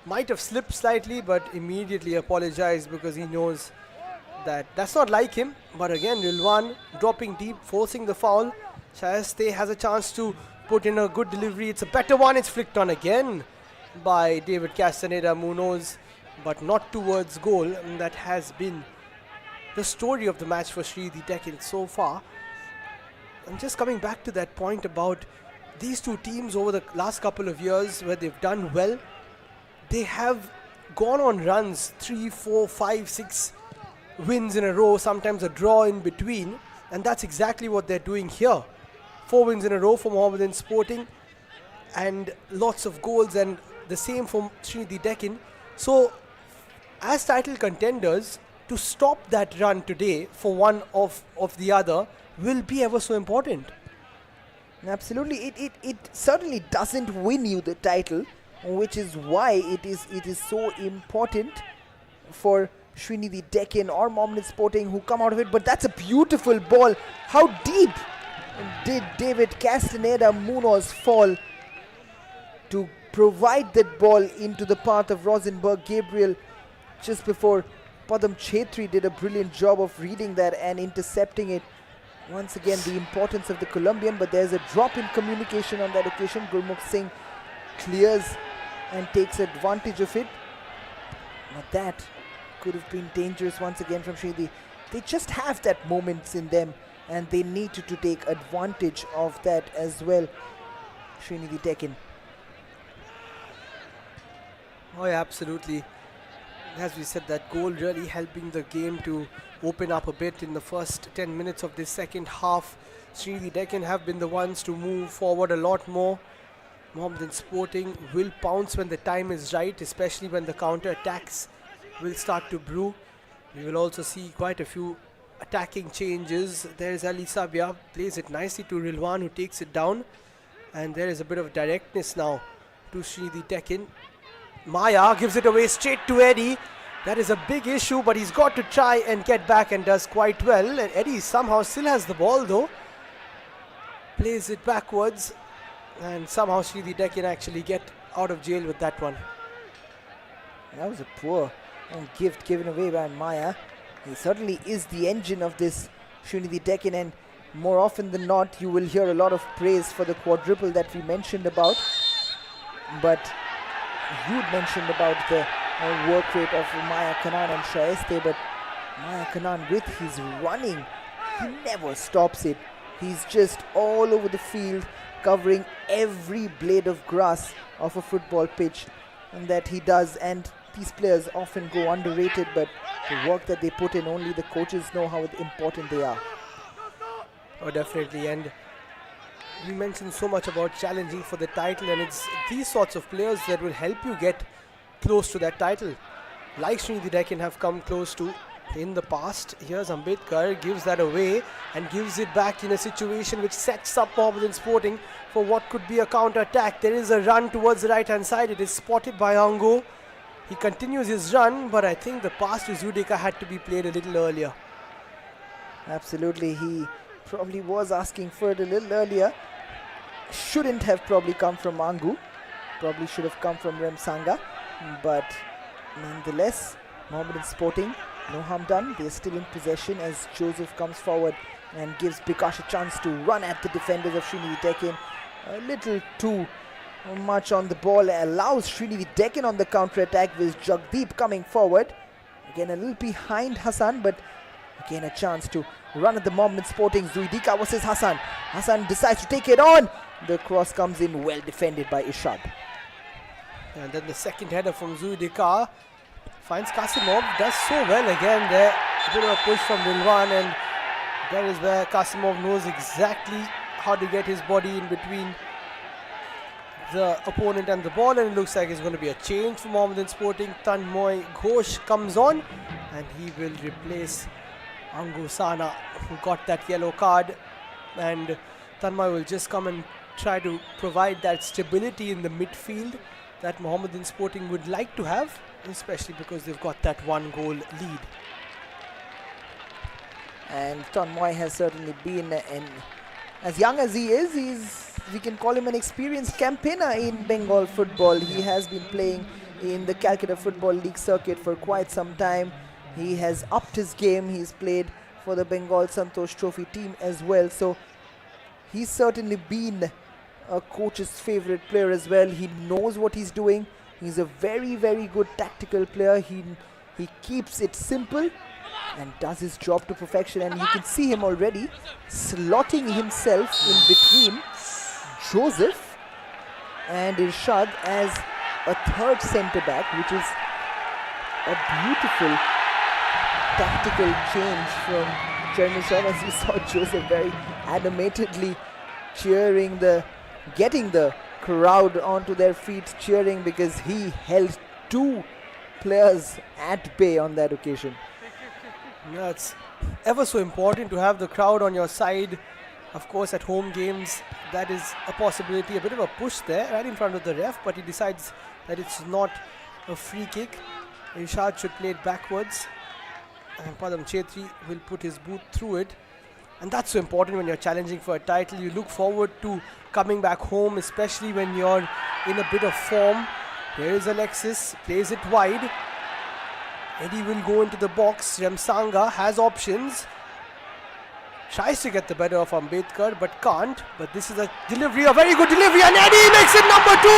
might have slipped slightly, but immediately apologized because he knows that that's not like him. But again, Rilwan dropping deep, forcing the foul. Shaiste has a chance to put in a good delivery. It's a better one. It's flicked on again by David Castaneda Munoz, but not towards goal. And that has been the story of the match for Sreenidi Deccan so far. And just coming back to that point about these two teams over the last couple of years where they've done well, they have gone on runs, 3, 4, 5, 6 wins in a row, sometimes a draw in between, and that's exactly what they're doing here. 4 wins in a row for Mohammedan Sporting and lots of goals, and the same for Sreenidi Deccan. So as title contenders, to stop that run today for one of the other will be ever so important. Absolutely, it certainly doesn't win you the title, which is why it is so important for Sreenidi Deccan or Mohammedan Sporting who come out of it. But that's a beautiful ball. How deep did David Castaneda Munoz fall to provide that ball into the path of Rosenberg Gabriel just before Padam Chetri did a brilliant job of reading that and intercepting it. Once again, the importance of the Colombian, but there's a drop in communication on that occasion. Gurmukh Singh clears and takes advantage of it. But that could have been dangerous once again from Sreenidi. They just have that moments in them and they need to take advantage of that as well. Sreenidi Deccan. Oh yeah, absolutely. As we said, that goal really helping the game to open up a bit in the first 10 minutes of this second half. Sreenidi Deccan have been the ones to move forward a lot more. Mohammedan Sporting will pounce when the time is right, especially when the counter attacks will start to brew. We will also see quite a few attacking changes. There is Ali Sabia, plays it nicely to Rilwan, who takes it down. And there is a bit of directness now to Sreenidi Deccan. Maya gives it away straight to Eddie. That is a big issue, but he's got to try and get back and does quite well. And Eddie somehow still has the ball though. Plays it backwards. And somehow Sreenidi Deccan actually get out of jail with that one. That was a poor gift given away by Maya. He certainly is the engine of this Sreenidi Deccan, and more often than not you will hear a lot of praise for the quadruple that we mentioned about. But you'd mentioned about the work rate of Maya Kanan and Shaiste, but Maya Kanan with his running, he never stops it. He's just all over the field, covering every blade of grass of a football pitch, and that he does. And these players often go underrated, but the work that they put in, only the coaches know how important they are. Oh, definitely. And we mentioned so much about challenging for the title, and it's these sorts of players that will help you get close to that title, like Sreenidi Deccan have come close to in the past. Here's Ambedkar, gives that away and gives it back in a situation which sets up Mohammedan Sporting for what could be a counter-attack. There is a run towards the right-hand side. It is spotted by Ango. He continues his run, but I think the pass to Zudika had to be played a little earlier. Absolutely, he probably was asking for it a little earlier. Shouldn't have probably come from Angu. Probably should have come from Remsanga. But nonetheless, Mohammedan Sporting, no harm done. They're still in possession as Joseph comes forward and gives Bikash a chance to run at the defenders of Sreenidi Deccan. A little too much on the ball, allows Sreenidi Deccan on the counter-attack with Jagdeep coming forward. Again a little behind Hassan, but again a chance to run at the Mohammedan Sporting. Zuidika versus Hassan. Hassan decides to take it on. The cross comes in, well defended by Ishad. And then the second header from Zuidika finds Kasimov, does so well again there. A bit of a push from Rilwan, and that is where Kasimov knows exactly how to get his body in between the opponent and the ball, and it looks like it's going to be a change for Mohammedan Sporting. Tanmoy Ghosh comes on and he will replace Angu Sana, who got that yellow card, and Tanmoy will just come and try to provide that stability in the midfield that Mohammedan Sporting would like to have, especially because they've got that 1-goal lead. And Tanmoy has certainly been, as young as he is, we can call him an experienced campaigner in Bengal football. He has been playing in the Calcutta Football League circuit for quite some time. He has upped his game. He's played for the Bengal Santosh Trophy team as well. So he's certainly been a coach's favorite player as well. He knows what he's doing. He's a very, very good tactical player. He keeps it simple and does his job to perfection, and you can see him already slotting himself in between Joseph and Irshad as a third centre back, which is a beautiful tactical change from Chernyshov, as you saw Joseph very animatedly cheering, getting the crowd onto their feet, cheering, because he held two players at bay on that occasion. Yeah, it's ever so important to have the crowd on your side. Of course, at home games, that is a possibility. A bit of a push there, right in front of the ref, but he decides that it's not a free kick. Irshad should play it backwards, and Padam Chetri will put his boot through it. And that's so important when you're challenging for a title. You look forward to coming back home, especially when you're in a bit of form. Here is Alexis, plays it wide. Eddie will go into the box. Remsanga has options. Tries to get the better of Ambedkar, but can't. But this is a delivery, a very good delivery, and Eddie makes it number 2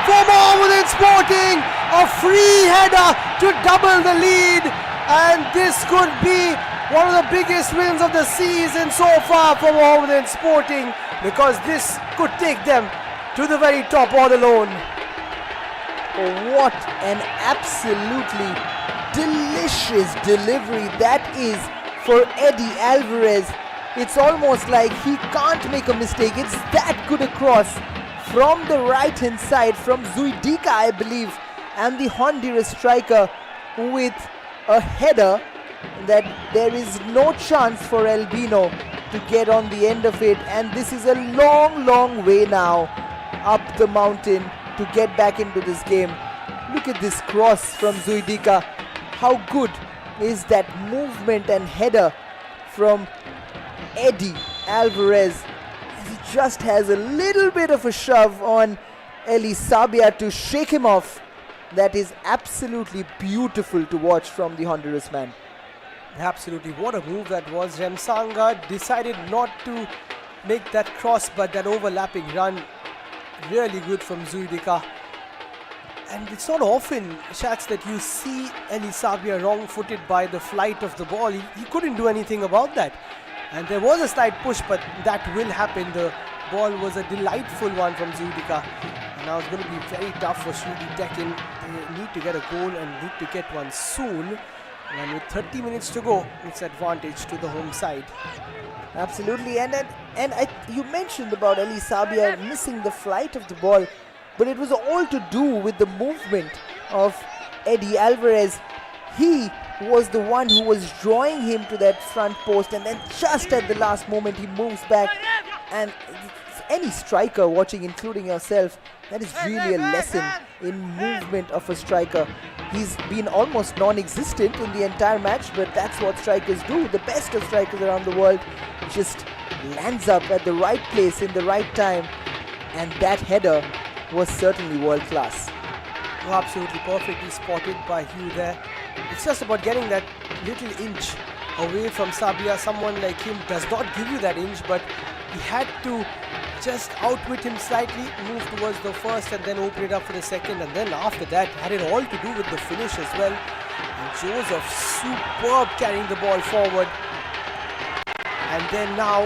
for Mohammedan Sporting. A free header to double the lead, and this could be one of the biggest wins of the season so far for Mohammedan Sporting, because this could take them to the very top all alone. Oh, what an absolutely delicious delivery that is for Eddie Alvarez. It's almost like he can't make a mistake. It's that good a cross from the right hand side from Zuidika, I believe, and the Honduras striker with a header that there is no chance for Albino to get on the end of it, and this is a long way now up the mountain to get back into this game. Look at this cross from Zuidika. How good is that movement and header from Eddie Alvarez? He just has a little bit of a shove on Eli Sabia to shake him off. That is absolutely beautiful to watch from the Honduras man. Absolutely, what a move that was. Remsanga decided not to make that cross, but that overlapping run, really good from Zuidika. And it's not often, Shats, that you see Eli Sabia wrong-footed by the flight of the ball. He couldn't do anything about that. And there was a slight push, but that will happen. The ball was a delightful one from Zuidika. And now it's going to be very tough for Sreenidi Deccan. They need to get a goal and need to get one soon. And with 30 minutes to go, it's advantage to the home side. Absolutely, and you mentioned about Eli Sabia missing the flight of the ball, but it was all to do with the movement of Eddie Alvarez. He was the one who was drawing him to that front post, and then just at the last moment he moves back. And any striker watching, including yourself, that is really a lesson in movement of a striker. He's been almost non-existent in the entire match, but that's what strikers do. The best of strikers around the world just lands up at the right place in the right time, and that header was certainly world class. Oh, absolutely perfectly spotted by Hugh there. It's just about getting that little inch away from Sabia. Someone like him does not give you that inch, but he had to just outwit him slightly, move towards the first and then open it up for the second, and then after that had it all to do with the finish as well. And Joseph superb carrying the ball forward, and then now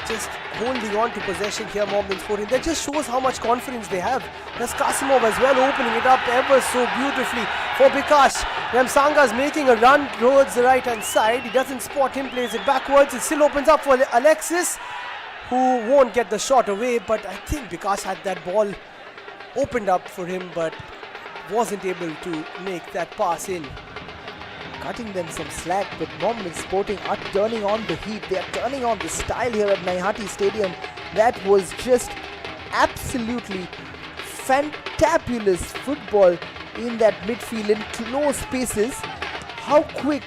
just holding on to possession here, Mohammedan Sporting. That just shows how much confidence they have. There's Kasimov as well, opening it up ever so beautifully for Bikash. Remsanga's making a run towards the right hand side. He doesn't spot him, plays it backwards. It still opens up for Alexis, who won't get the shot away, but I think Bikash had that ball opened up for him, but wasn't able to make that pass in. Cutting them some slack, but Mohammedan Sporting are turning on the heat. They are turning on the style here at Naihati Stadium. That was just absolutely fantabulous football in that midfield in close spaces. How quick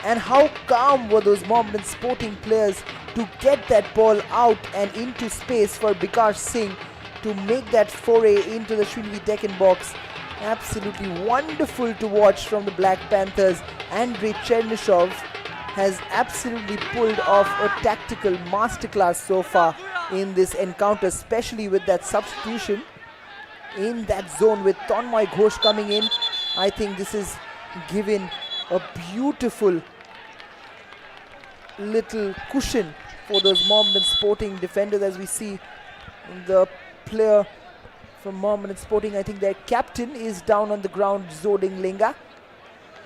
and how calm were those Mohammedan Sporting players to get that ball out and into space for Bikash Singh to make that foray into the Sreenidi Deccan box. Absolutely wonderful to watch from the Black Panthers. Andrei Chernyshov has absolutely pulled off a tactical masterclass so far in this encounter, especially with that substitution in that zone with Tonmoy Ghosh coming in. I think this is given a beautiful little cushion for those Mohammedan Sporting defenders, as we see the player from Mohammedan Sporting, I think their captain is down on the ground, Zoding Lenga,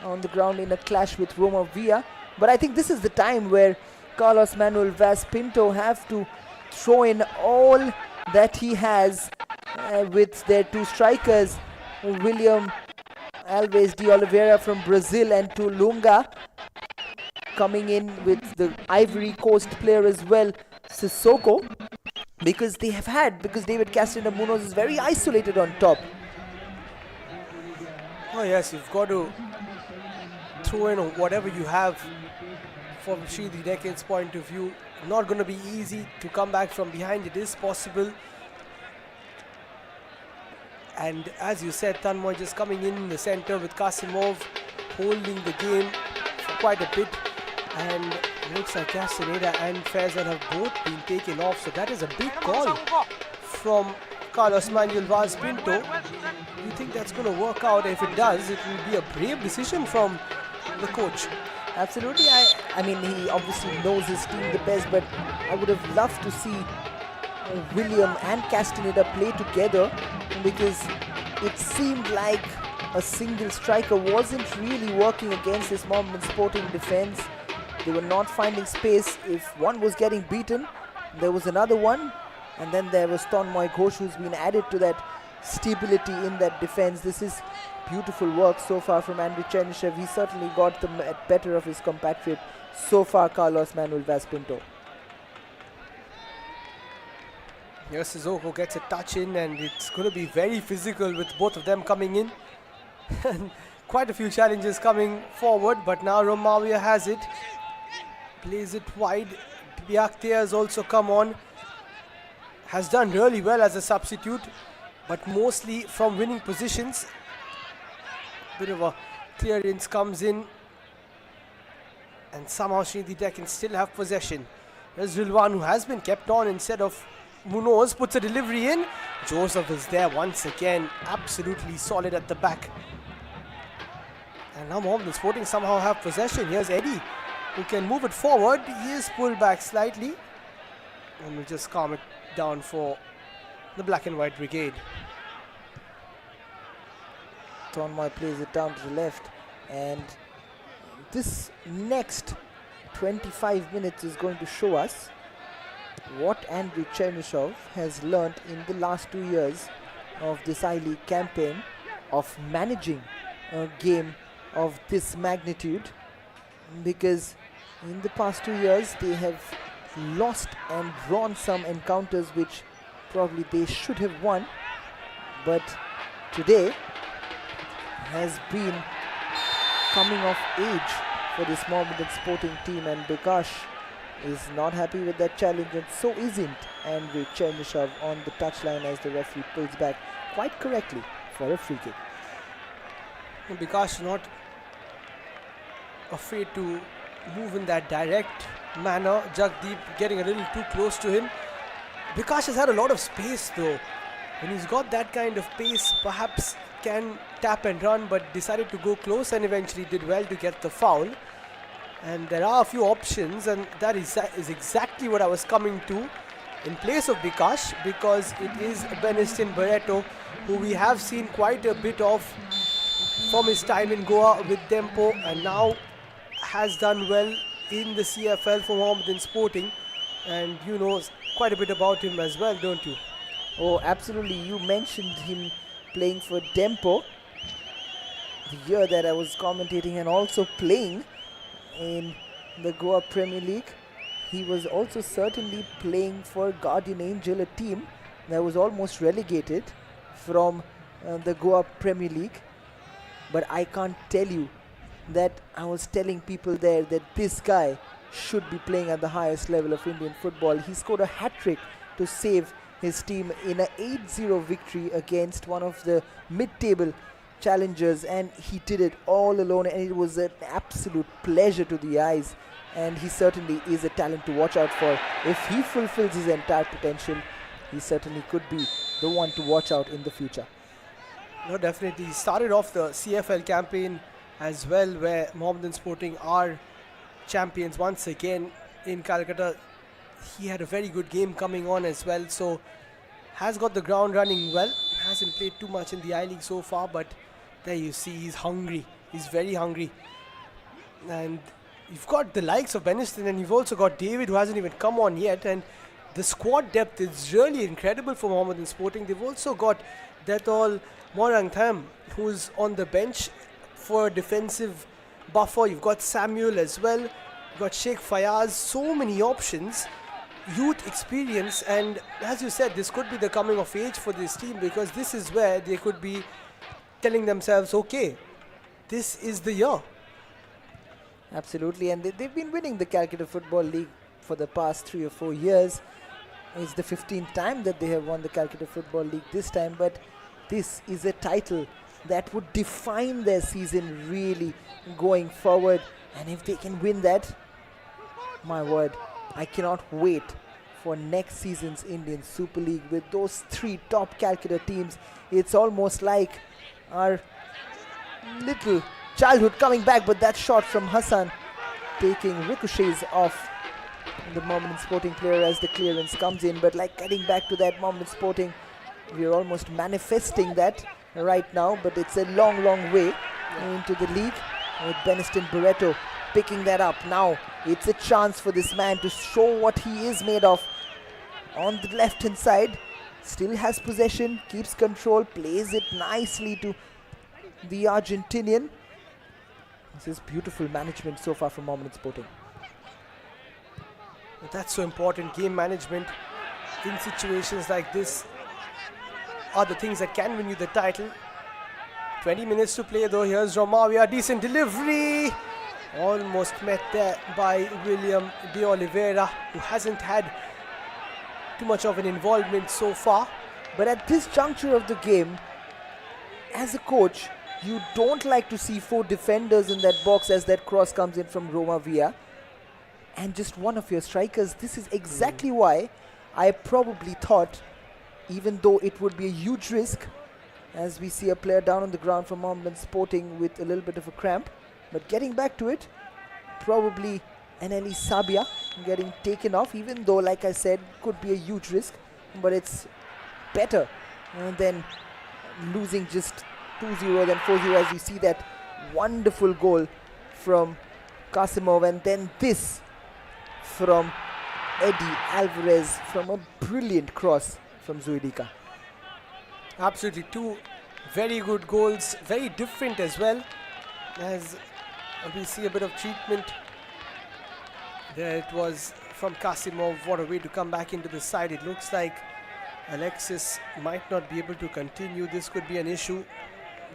on the ground in a clash with Roma Villa. But I think this is the time where Carlos Manuel Vaz Pinto have to throw in all that he has with their two strikers, William Alves de Oliveira from Brazil and Tulunga, coming in with the Ivory Coast player as well, Sissoko, because David Castaneda Munoz is very isolated on top. Oh yes, you've got to throw in whatever you have from Sreenidi Deccan's point of view. Not going to be easy to come back from behind. It is possible. And as you said, Tanmoy just coming in the center with Kasimov holding the game for quite a bit. And it looks like Castaneda and Faisal have both been taken off. So that is a big call from Carlos Manuel Vaz Pinto. You think that's going to work out? If it does, it will be a brave decision from the coach. Absolutely. I mean, he obviously knows his team the best, but I would have loved to see William and Castaneda play together, because it seemed like a single striker wasn't really working against this Mohammedan Sporting defense. They were not finding space. If one was getting beaten, there was another one, and then there was Tanmoy Ghosh, who's been added to that stability in that defense. This is beautiful work so far from Andriy Chernishev. He certainly got the better of his compatriot so far, Carlos Manuel Vaz Pinto. Here Sissoko gets a touch in, and it's going to be very physical with both of them coming in. And quite a few challenges coming forward, but now Romavia has it. Plays it wide. Biakte has also come on. Has done really well as a substitute, but mostly from winning positions. Bit of a clearance comes in, and somehow Sreenidi Deccan still have possession. There's Rilwan, who has been kept on instead of Munoz, puts a delivery in. Joseph is there once again, absolutely solid at the back. And now Mohammedan Sporting somehow have possession. Here's Eddie, who can move it forward. He is pulled back slightly, and we'll just calm it down for the Black and White Brigade. Tanmoy plays it down to the left, and this next 25 minutes is going to show us what Andriy Chernishev has learnt in the last 2 years of this I-League campaign, of managing a game of this magnitude, because in the past 2 years they have lost and drawn some encounters which probably they should have won, but today has been coming of age for this Mohammedan Sporting team, and Bikash is not happy with that challenge, and so isn't Andriy Chernishev on the touchline as the referee pulls back quite correctly for a free kick. Bikash not afraid to move in that direct manner. Jagdeep getting a little too close to him. Bikash has had a lot of space though. When he's got that kind of pace, perhaps can tap and run, but decided to go close and eventually did well to get the foul. And there are a few options, and that is exactly what I was coming to in place of Bikash, because it is Benistin Barreto, who we have seen quite a bit of from his time in Goa with Dempo, and now has done well in the CFL for Mohammedan Sporting. And you know quite a bit about him as well, don't you? Oh, absolutely. You mentioned him playing for Dempo the year that I was commentating, and also playing in the Goa Premier League. He was also certainly playing for Guardian Angel, a team that was almost relegated from the Goa Premier League. But I can't tell you that I was telling people there that this guy should be playing at the highest level of Indian football. He scored a hat-trick to save his team in an 8-0 victory against one of the mid-table challengers, and he did it all alone, and it was an absolute pleasure to the eyes, and he certainly is a talent to watch out for. If he fulfills his entire potential, he certainly could be the one to watch out in the future. No, definitely. He started off the CFL campaign as well, where Mohammedan Sporting are champions once again. in Calcutta. He had a very good game coming on as well, so has got the ground running well. Hasn't played too much in the I-League so far, but there you see he's hungry. He's very hungry. And you've got the likes of Beniston, and you've also got David, who hasn't even come on yet. And the squad depth is really incredible for Mohammedan Sporting. They've also got Detol Morangtham, who's on the bench for a defensive buffer. You've got Samuel as well. You've got Sheikh Fayaz. So many options, youth experience, and as you said, this could be the coming of age for this team, because this is where they could be telling themselves, okay, this is the year. Absolutely, and they've been winning the Calcutta Football League for the past 3 or 4 years. It's the 15th time that they have won the Calcutta Football League this time, but this is a title that would define their season really going forward. And if they can win that, my word, I cannot wait for next season's Indian Super League with those 3 top Calcutta teams. It's almost like our little childhood coming back, but that shot from Hassan taking ricochets off the Mohammedan Sporting player as the clearance comes in. But like getting back to that Mohammedan Sporting, we are almost manifesting that right now, but it's a long way into the league with Beniston Barreto picking that up. Now it's a chance for this man to show what he is made of. On the left hand side, still has possession, keeps control, plays it nicely to the Argentinian. This is beautiful management so far from Mohammedan Sporting. That's so important. Game management in situations like this are the things that can win you the title. 20 minutes to play though. Here's Romavia, decent delivery. Almost met there by William de Oliveira, who hasn't had too much of an involvement so far. But at this juncture of the game, as a coach, you don't like to see 4 defenders in that box as that cross comes in from Romavia and just one of your strikers. This is exactly why I probably thought, even though it would be a huge risk, as we see a player down on the ground from Mohammedan Sporting with a little bit of a cramp, but getting back to it, probably Aneli Sabia getting taken off, even though, like I said, could be a huge risk, but it's better than losing just 2-0 than 4-0, as you see that wonderful goal from Kasimov, and then this from Eddie Alvarez from a brilliant cross from Zuidika. Absolutely, 2 very good goals, very different as well, as we see a bit of treatment. There it was from Kasimov. What a way to come back into the side. It looks like Alexis might not be able to continue. This could be an issue.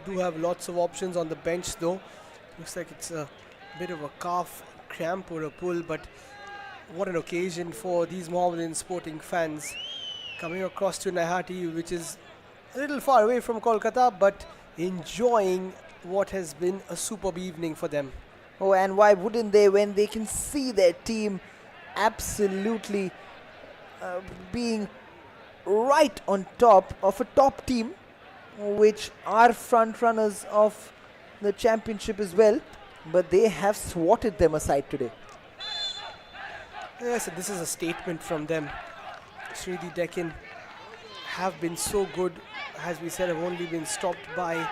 Do have lots of options on the bench though. Looks like it's a bit of a calf cramp or a pull, but what an occasion for these Mohammedan Sporting fans coming across to Nihati, which is a little far away from Kolkata, but enjoying what has been a superb evening for them. Oh, and why wouldn't they, when they can see their team absolutely being right on top of a top team, which are front runners of the championship as well, but they have swatted them aside today. Yes, this is a statement from them. Sreenidi Deccan have been so good, as we said, have only been stopped by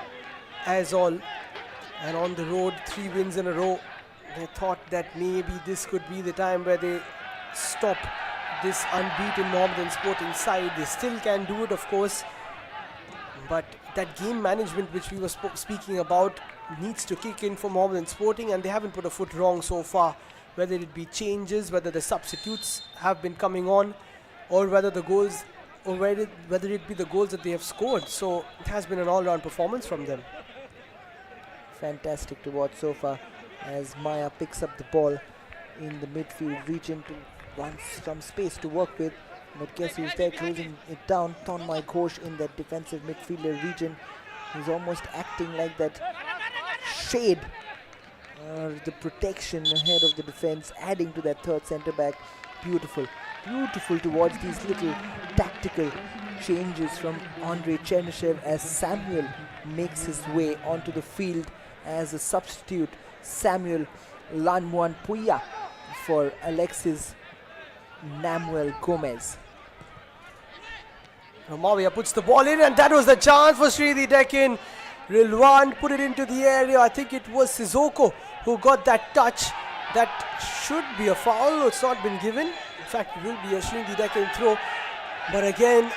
Azol, and on the road 3 wins in a row. They thought that maybe this could be the time where they stop this unbeaten Mohammedan Sporting side. They still can do it, of course, but that game management which we were speaking about needs to kick in for Mohammedan Sporting, and they haven't put a foot wrong so far, whether it be changes, whether the substitutes have been coming on, or whether the goals, or whether it be the goals that they have scored. So it has been an all-round performance from them. Fantastic to watch so far as Maya picks up the ball in the midfield region to want some space to work with. But guess who's there closing it down? Tonmai Ghosh in that defensive midfielder region. He's almost acting like that shade, the protection ahead of the defense, adding to that third centre back. Beautiful to watch these little tactical changes from Andrei Chernyshev as Samuel makes his way onto the field as a substitute. Samuel Lanmuan Puya for Alexis Namuel Gomez. Ramavia puts the ball in, and that was the chance for Sreenidi Deccan. Rilwan put it into the area. I think it was Sissoko who got that touch. That should be a foul. It's not been given. In fact, it will be a Sreenidi Deccan throw. But again,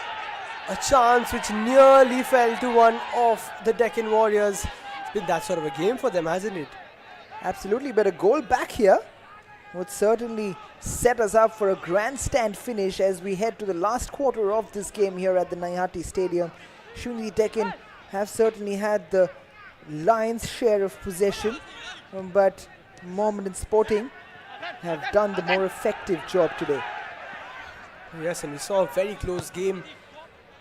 a chance which nearly fell to one of the Deccan Warriors. It's been that sort of a game for them, hasn't it? Absolutely, but a goal back here would certainly set us up for a grandstand finish as we head to the last quarter of this game here at the Naihati Stadium. Sreenidi Deccan have certainly had the lion's share of possession, but Mohammedan Sporting have done the more effective job today. Yes, and we saw a very close game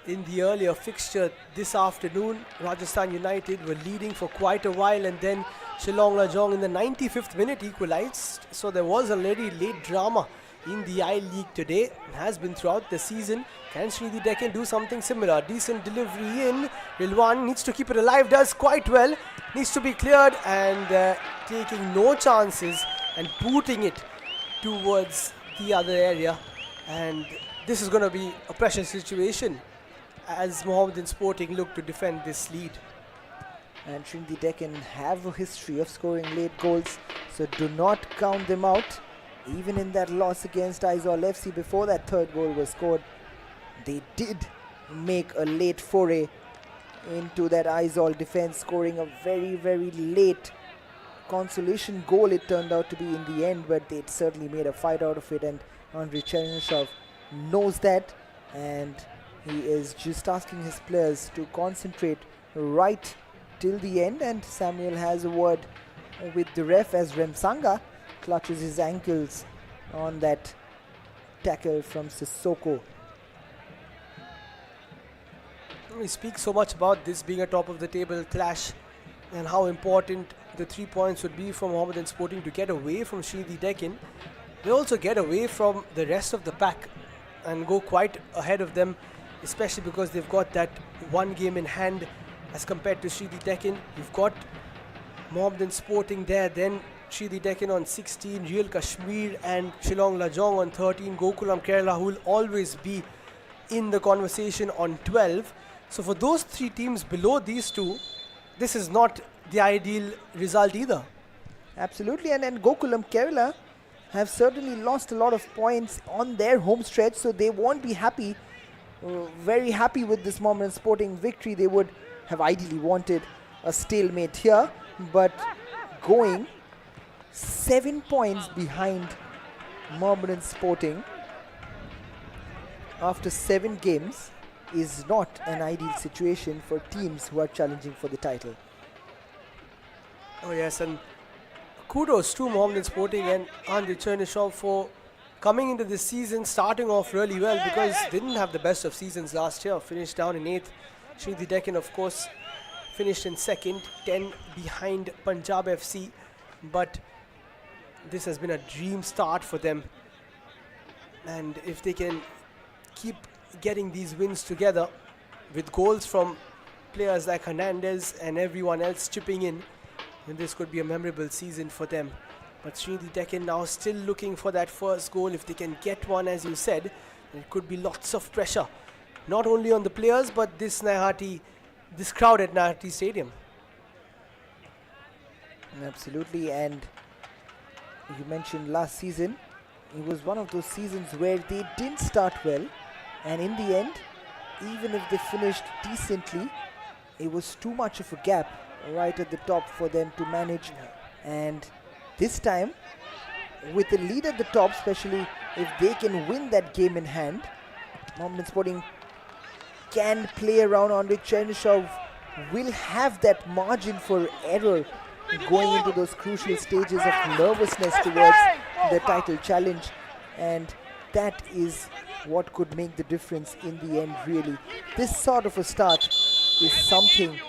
in the earlier fixture this afternoon. Rajasthan United were leading for quite a while, and then Shillong Lajong in the 95th minute equalized. So there was already late drama in the I-League today. It has been throughout the season. Can Sreenidi Deccan do something similar? Decent delivery in. Rilwan needs to keep it alive, does quite well. Needs to be cleared, and taking no chances and booting it towards the other area. And this is going to be a pressure situation as Mohammedan Sporting look to defend this lead. And Sreenidi Deccan have a history of scoring late goals, so do not count them out. Even in that loss against Aizawl FC, before that third goal was scored, they did make a late foray into that Aizawl defense, scoring a very, very late consolation goal it turned out to be in the end, but they certainly made a fight out of it, and Andrei Chernyshov knows that, and he is just asking his players to concentrate right till the end. And Samuel has a word with the ref as Remsanga clutches his ankles on that tackle from Sissoko. We speak so much about this being a top of the table clash and how important the 3 points would be for Mohammedan Sporting to get away from Sreenidi Deccan. They also get away from the rest of the pack and go quite ahead of them, especially because they've got that one game in hand as compared to Sreenidi Deccan. You've got Mohammedan Sporting there, then Sreenidi Deccan on 16, Real Kashmir and Shillong Lajong on 13, Gokulam Kerala, who will always be in the conversation on 12. So for those three teams below these two, this is not the ideal result either. Absolutely, and Gokulam Kerala have certainly lost a lot of points on their home stretch, so they won't be happy, very happy with this Mohammedan Sporting victory. They would have ideally wanted a stalemate here, but going 7 points behind Mohammedan Sporting after 7 games is not an ideal situation for teams who are challenging for the title. Oh yes, and kudos to Mohammedan Sporting and Andrei Chernyshov for coming into this season, starting off really well, because they didn't have the best of seasons last year, finished down in 8th. Sreenidi Deccan, of course, finished in 2nd, 10 behind Punjab FC, but this has been a dream start for them, and if they can keep getting these wins together with goals from players like Hernandez and everyone else chipping in, then this could be a memorable season for them. But Sreenidi Deccan now still looking for that first goal. If they can get one, as you said, there could be lots of pressure, not only on the players but this crowd at Naihati Stadium. Absolutely, and you mentioned last season, it was one of those seasons where they didn't start well, and in the end, even if they finished decently, it was too much of a gap right at the top for them to manage. And this time, with the lead at the top, especially if they can win that game in hand, Mohammedan Sporting can play around. Andrei Chernyshov will have that margin for error going into those crucial stages of nervousness towards the title challenge, and that is what could make the difference in the end, really. This sort of a start is something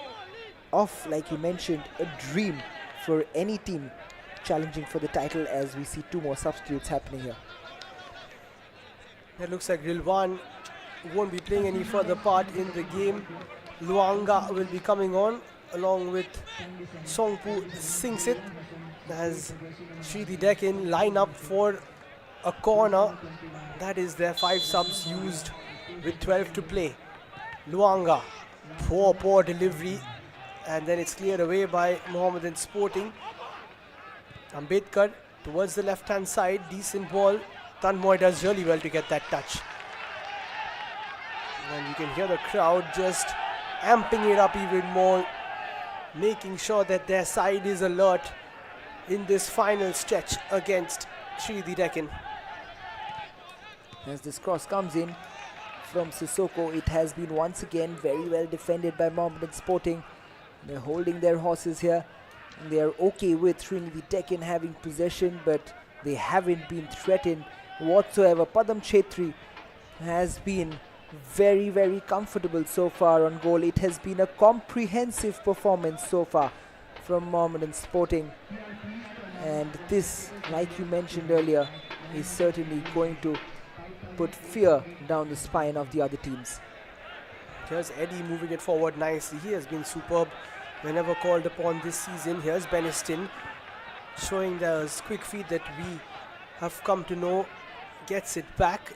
of, like you mentioned, a dream for any team challenging for the title, as we see 2 more substitutes happening here. It looks like Rilwan won't be playing any further part in the game. Luanga will be coming on along with Songpu Singsit as Sreenidi Deccan line up for a corner. That is their 5 subs used with 12 to play. Luanga, poor delivery, and then it's cleared away by Mohammedan Sporting. Ambedkar towards the left hand side, decent ball. Tanmoy does really well to get that touch. And you can hear the crowd just amping it up even more, making sure that their side is alert in this final stretch against Sreenidi Deccan. As this cross comes in from Sissoko, it has been once again very well defended by Mohammedan Sporting. They're holding their horses here. And they are okay with Sreenidi Deccan having possession, but they haven't been threatened whatsoever. Padam Chetri has been very comfortable so far on goal. It has been a comprehensive performance so far from Mohammedan Sporting, and this, like you mentioned earlier, is certainly going to put fear down the spine of the other teams. Here's Eddie moving it forward nicely. He has been superb whenever called upon this season. Here's Beniston showing the quick feet that we have come to know. Gets it back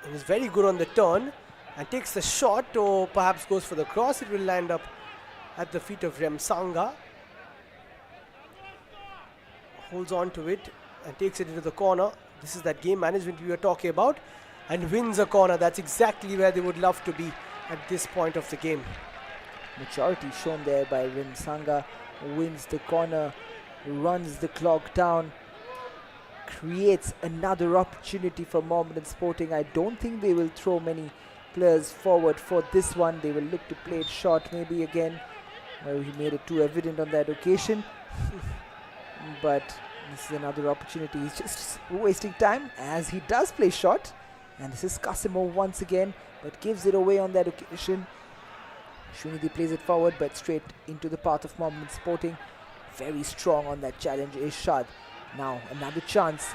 and is very good on the turn and takes the shot, or perhaps goes for the cross. It will land up at the feet of Remsanga. Holds on to it and takes it into the corner. This is that game management we were talking about, and wins a corner. That's exactly where they would love to be at this point of the game. Maturity shown there by Remsanga. Wins the corner, runs the clock down, creates another opportunity for Mohammedan Sporting. I don't think they will throw many players forward for this one. They will look to play it short maybe again. He made it too evident on that occasion. But this is another opportunity. He's just wasting time as he does play short. And this is Kasimov once again, but gives it away on that occasion. Sreenidi plays it forward, but straight into the path of Mohammedan Sporting. Very strong on that challenge, Irshad. Now another chance.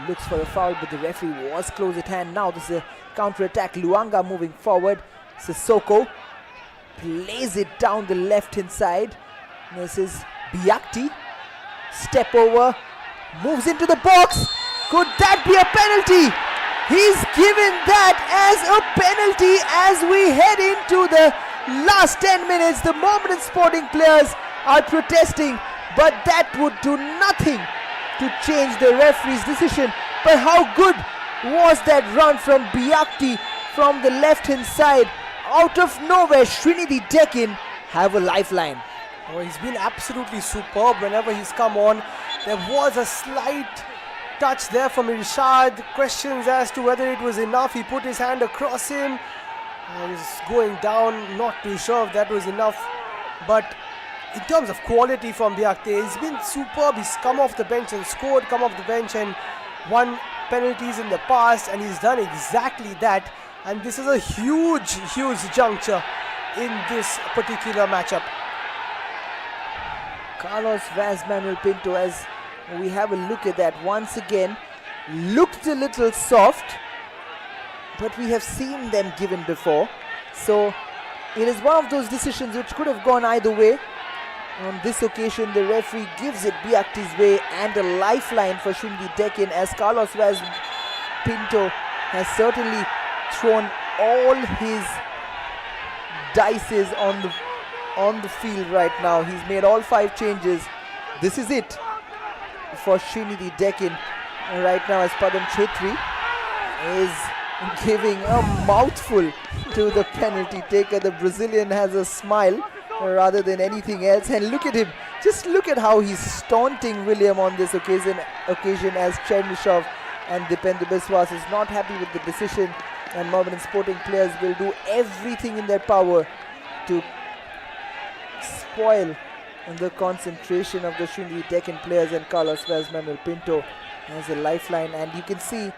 Looks for a foul, but the referee was close at hand. Now this is a counter-attack. Luanga moving forward. Sissoko plays it down the left-hand side. This is Biakti. Step over. Moves into the box. Could that be a penalty? He's given that as a penalty as we head into the last 10 minutes. The Mohammedan Sporting players are protesting, but that would do nothing to change the referee's decision. But how good was that run from Biakti from the left hand side? Out of nowhere, Sreenidi Deccan have a lifeline. Oh, he's been absolutely superb whenever he's come on. There was a slight touch there from Irshad. Questions as to whether it was enough. He put his hand across him and he's going down. Not too sure if that was enough, but in terms of quality from Biakte, he's been superb. He's come off the bench and scored, come off the bench and won penalties in the past, and he's done exactly that. And this is a huge juncture in this particular matchup. Carlos Vaz Manuel Pinto, as we have a look at that once again, looked a little soft, but we have seen them given before. So it is one of those decisions which could have gone either way. On this occasion, the referee gives it Biakti's way, and a lifeline for Sreenidi Deccan, as Carlos Vaz Pinto has certainly thrown all his dices on the field right now. He's made all 5 changes. This is it for Sreenidi Deccan right now, as Padam Chetri is giving a mouthful to the penalty taker. The Brazilian has a smile rather than anything else, and look at him, just look at how he's taunting William on this occasion as Chernyshov and Dipendra Biswas is not happy with the decision, and Mohammedan Sporting players will do everything in their power to spoil the concentration of the Sreenidi Deccan players. And Carlos Vaz Manuel Pinto has a lifeline, and you can see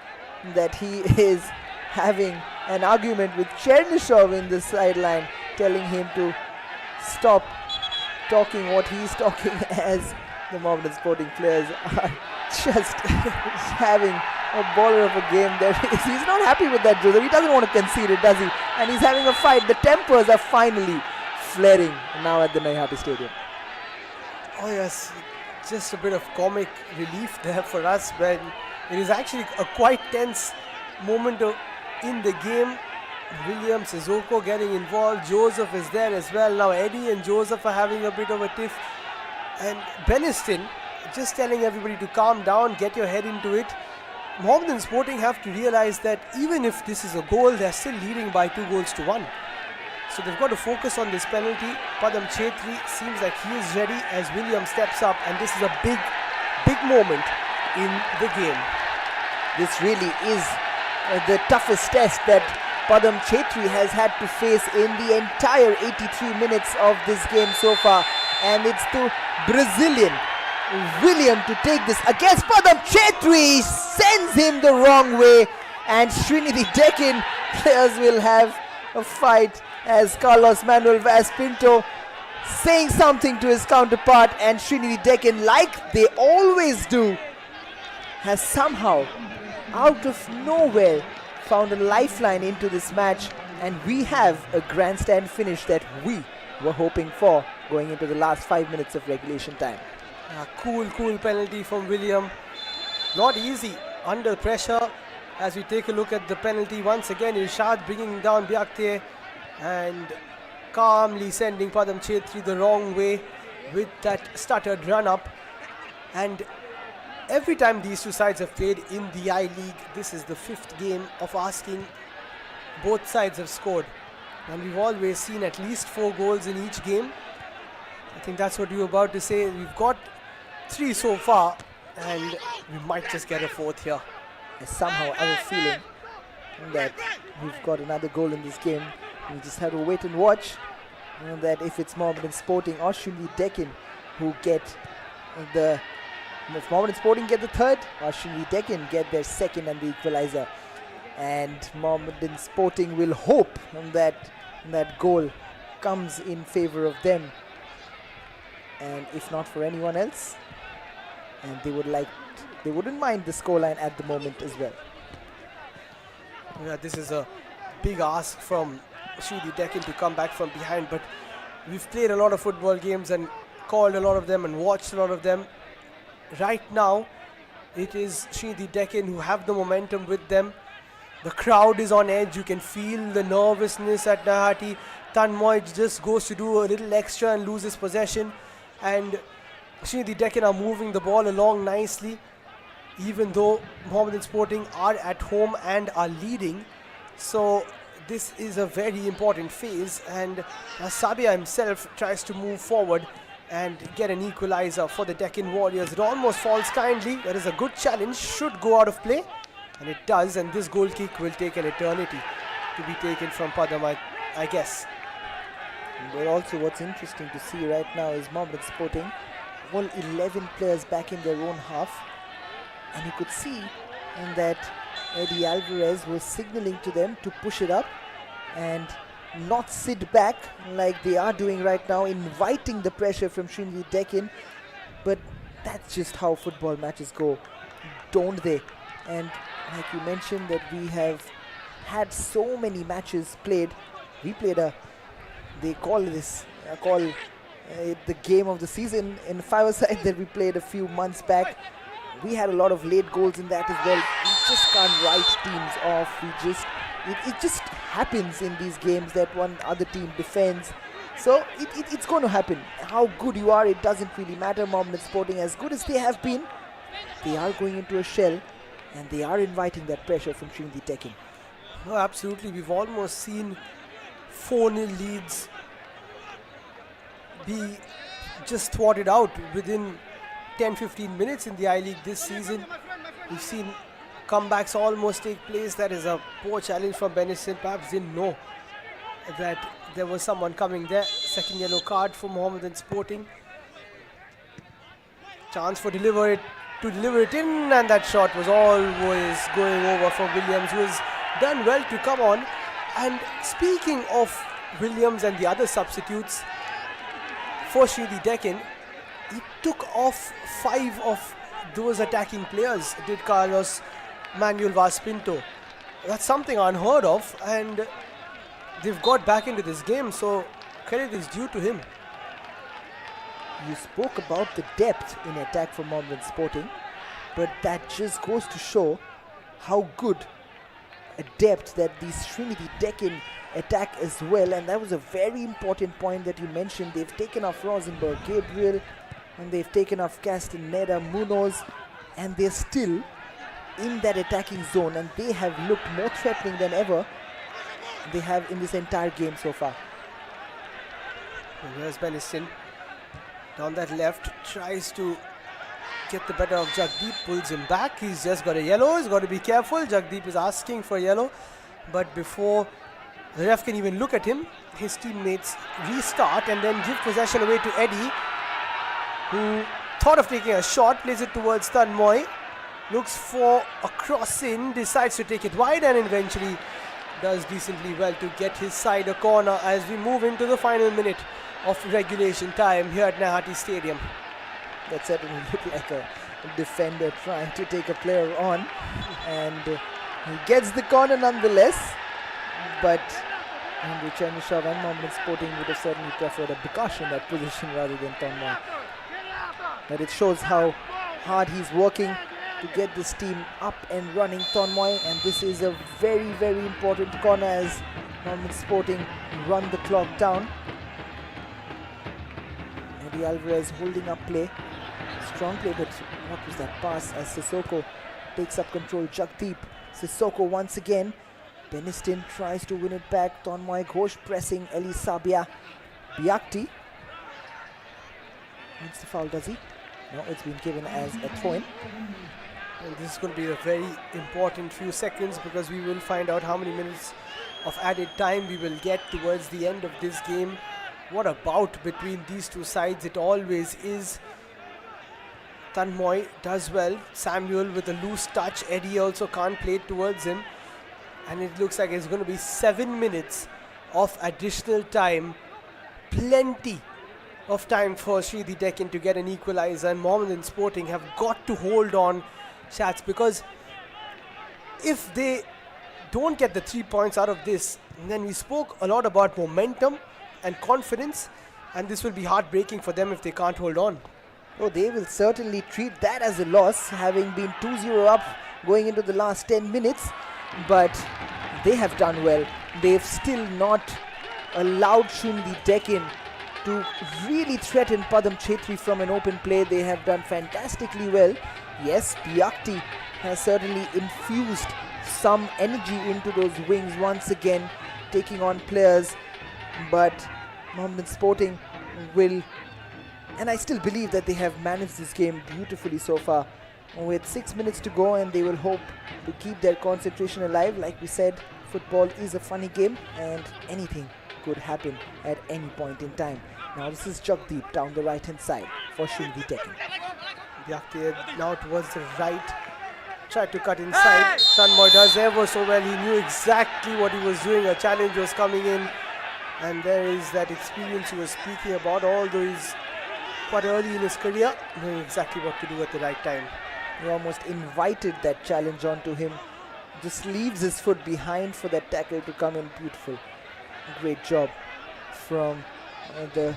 that he is having an argument with Chernyshov in the sideline, telling him to stop talking what he's talking, as the Mohammedan Sporting players are just having a baller of a game. He's not happy with that, Joseph. He doesn't want to concede it, does he? And he's having a fight. The tempers are finally flaring now at the Naihati Stadium. Oh yes, just a bit of comic relief there for us when it is actually a quite tense moment in the game. Williams, Sissoko getting involved, Joseph is there as well. Now Eddie and Joseph are having a bit of a tiff. And Beniston just telling everybody to calm down, get your head into it. Mohammedan Sporting have to realize that even if this is a goal, they're still leading by 2-1. So they've got to focus on this penalty. Padam Chetri seems like he is ready as Williams steps up, and this is a big moment in the game. This really is the toughest test that Padam Chetri has had to face in the entire 83 minutes of this game so far. And it's the Brazilian William to take this against Padam Chetri. Sends him the wrong way. And Sreenidi Deccan players will have a fight as Carlos Manuel Vaz Pinto saying something to his counterpart, and Sreenidi Deccan, like they always do, has somehow out of nowhere found a lifeline into this match, and we have a grandstand finish that we were hoping for going into the last 5 minutes of regulation time. A cool penalty from William. Not easy under pressure. As we take a look at the penalty, once again Irshad bringing down Byakte and calmly sending Padam Chetri the wrong way with that stuttered run up. And every time these two sides have played in the I-League, this is the 5th game of asking. Both sides have scored, and we've always seen at least 4 goals in each game. I think that's what you were about to say. We've got 3 so far, and we might just get a 4th here. I somehow have a feeling that we've got another goal in this game. We just have to wait and watch. That if it's Mohammedan Sporting or Sreenidi Deccan who get if Mohammedan Sporting get the 3rd, or Sreenidi Deccan get their 2nd and the equalizer. And Mohammedan Sporting will hope that that goal comes in favor of them, and if not for anyone else, and they wouldn't mind the scoreline at the moment as well. Yeah, this is a big ask from Sreenidi Deccan to come back from behind, but we've played a lot of football games and called a lot of them and watched a lot of them. Right now, it is Sreenidi Deccan who have the momentum with them. The crowd is on edge. You can feel the nervousness at Naihati. Tanmoy just goes to do a little extra and loses possession. And Sreenidi Deccan are moving the ball along nicely, even though Mohammedan Sporting are at home and are leading. So this is a very important phase, and Sabia himself tries to move forward and get an equalizer for the Deccan Warriors. It almost falls kindly. There is a good challenge, should go out of play, and it does, and this goal kick will take an eternity to be taken from Padam, I guess. But also what's interesting to see right now is Mohammedan Sporting, all 11 players back in their own half, and you could see that Eddie Alvarez was signaling to them to push it up and not sit back like they are doing right now, inviting the pressure from Sreenidi Deccan. But that's just how football matches go, don't they? And like you mentioned, that we have had so many matches played. We played they call this the game of the season in 5-a-side that we played a few months back. We had a lot of late goals in that as well. We just can't write teams off. It just happens in these games that one other team defends. So it's going to happen. How good you are, it doesn't really matter. Mohammedan Sporting, as good as they have been, they are going into a shell, and they are inviting that pressure from Sreenidi Deccan. No, absolutely. We've almost seen 4-0 leads be just thwarted out within 10-15 minutes in the I-League this season. We've seen comebacks almost take place. That is a poor challenge from Beniston. Perhaps didn't know that there was someone coming there. Second yellow card for Mohammedan Sporting. Chance for deliver it in, and that shot was always going over for Williams, who has done well to come on. And speaking of Williams and the other substitutes for Sreenidi Deccan, he took off 5 of those attacking players, did Carlos Manuel Vaz Pinto. That's something unheard of, and they've got back into this game. So credit is due to him. You spoke about the depth in attack for Mohammedan Sporting, but that just goes to show how good a depth that the Sreenidi Deccan attack as well. And that was a very important point that you mentioned. They've taken off Rosenberg Gabriel and they've taken off Castaneda Munoz, and they're still in that attacking zone, and they have looked more threatening than ever they have in this entire game so far. And here's Beniston down that left, tries to get the better of Jagdeep, pulls him back. He's just got a yellow, he's got to be careful. Jagdeep is asking for yellow, but before the ref can even look at him, his teammates restart and then give possession away to Eddie, who thought of taking a shot, plays it towards Tanmoy, looks for a cross in, decides to take it wide, and eventually does decently well to get his side a corner as we move into the final minute of regulation time here at Nehati Stadium. That certainly looked like a defender trying to take a player on, and he gets the corner nonetheless. But Andrew Chernyshov and Mohammedan Sporting would have certainly preferred a Bikash in that position rather than Tanmoy. But it shows how hard he's working to get this team up and running, Tanmoy, and this is a very, very important corner as Mohammedan Sporting run the clock down. Eddie Alvarez holding up play. Strong play, but what was that pass as Sissoko takes up control. Jagdeep, Sissoko once again. Beniston tries to win it back. Tanmoy Ghosh pressing Eli Sabia. Biakti needs the foul, does he? No, it's been given as a throw-in. And this is going to be a very important few seconds, because we will find out how many minutes of added time we will get towards the end of this game. What a bout between these two sides it always is. Tanmoy does well. Samuel with a loose touch. Eddie also can't play it towards him. And it looks like it's going to be 7 minutes of additional time. Plenty of time for Sreenidi Deccan to get an equalizer, and Mohammedan Sporting have got to hold on, Shats, because if they don't get the 3 points out of this, then we spoke a lot about momentum and confidence, and this will be heartbreaking for them if they can't hold on. Oh, they will certainly treat that as a loss, having been 2-0 up going into the last 10 minutes. But they have done well. They've still not allowed Sreenidi Deccan to really threaten Padam Chetri from an open play. They have done fantastically well. Yes, Biakti has certainly infused some energy into those wings once again, taking on players. But Mohammedan Sporting will, and I still believe that they have managed this game beautifully so far. With 6 minutes to go, and they will hope to keep their concentration alive. Like we said, football is a funny game and anything could happen at any point in time. Now this is Jagdeep down the right hand side for Sreenidi Deccan. Biakti now towards the right, tried to cut inside. Tanmoy does ever so well. He knew exactly what he was doing. A challenge was coming in, and there is that experience he was speaking about, although he's quite early in his career, knowing exactly what to do at the right time. He almost invited that challenge onto him. Just leaves his foot behind for that tackle to come in. Beautiful. Great job from the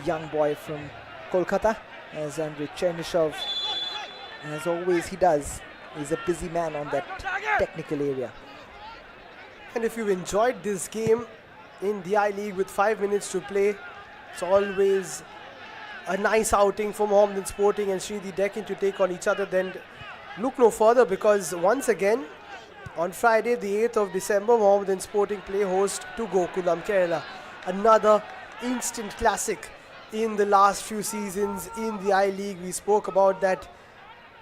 young boy from Kolkata, as Andrei Chernyshov, as always he does, is a busy man on that technical area. And if you've enjoyed this game in the I-League with 5 minutes to play, it's always a nice outing for Mohammedan Sporting and Sreenidi Deccan to take on each other. Then look no further, because once again on Friday the 8th of December, Mohammedan Sporting play host to Gokulam, Kerala. Another instant classic in the last few seasons in the I-League. We spoke about that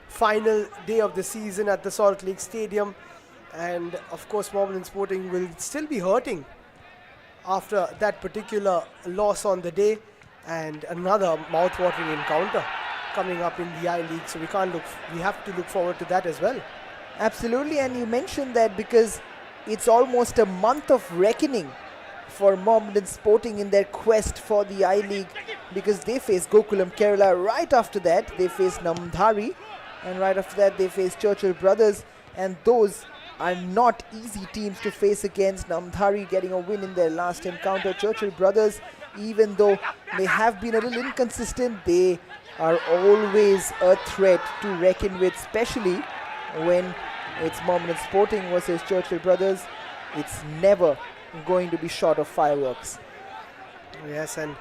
final day of the season at the Salt Lake Stadium, and of course Mohammedan Sporting will still be hurting after that particular loss on the day. And another mouth-watering encounter coming up in the I-League, so we have to look forward to that as well. Absolutely, and you mentioned that because it's almost a month of reckoning for Mohammedan Sporting in their quest for the I-League, because they face Gokulam Kerala. Right after that they face Namdhari, and right after that they face Churchill Brothers, and those are not easy teams to face against. Namdhari getting a win in their last encounter. Churchill Brothers even though they have been a little inconsistent, they are always a threat to reckon with, especially when it's Mohammedan Sporting versus Churchill Brothers. It's never going to be short of fireworks. Yes, and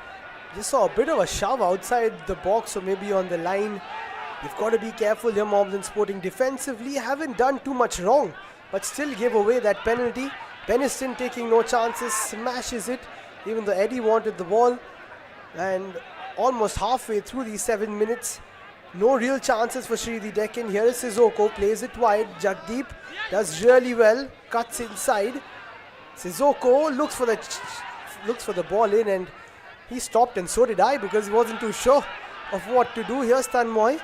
just saw a bit of a shove outside the box or maybe on the line. You've got to be careful here. Mohammedan Sporting defensively haven't done too much wrong, but still gave away that penalty. Beniston taking no chances, smashes it, even though Eddie wanted the ball. And almost halfway through these 7 minutes, no real chances for Sreenidi Deccan. Here is Sissoko, plays it wide. Jagdeep does really well, cuts inside. Sissoko looks for the ball in, and he stopped, and so did I, because he wasn't too sure of what to do. Here's Tanmoy,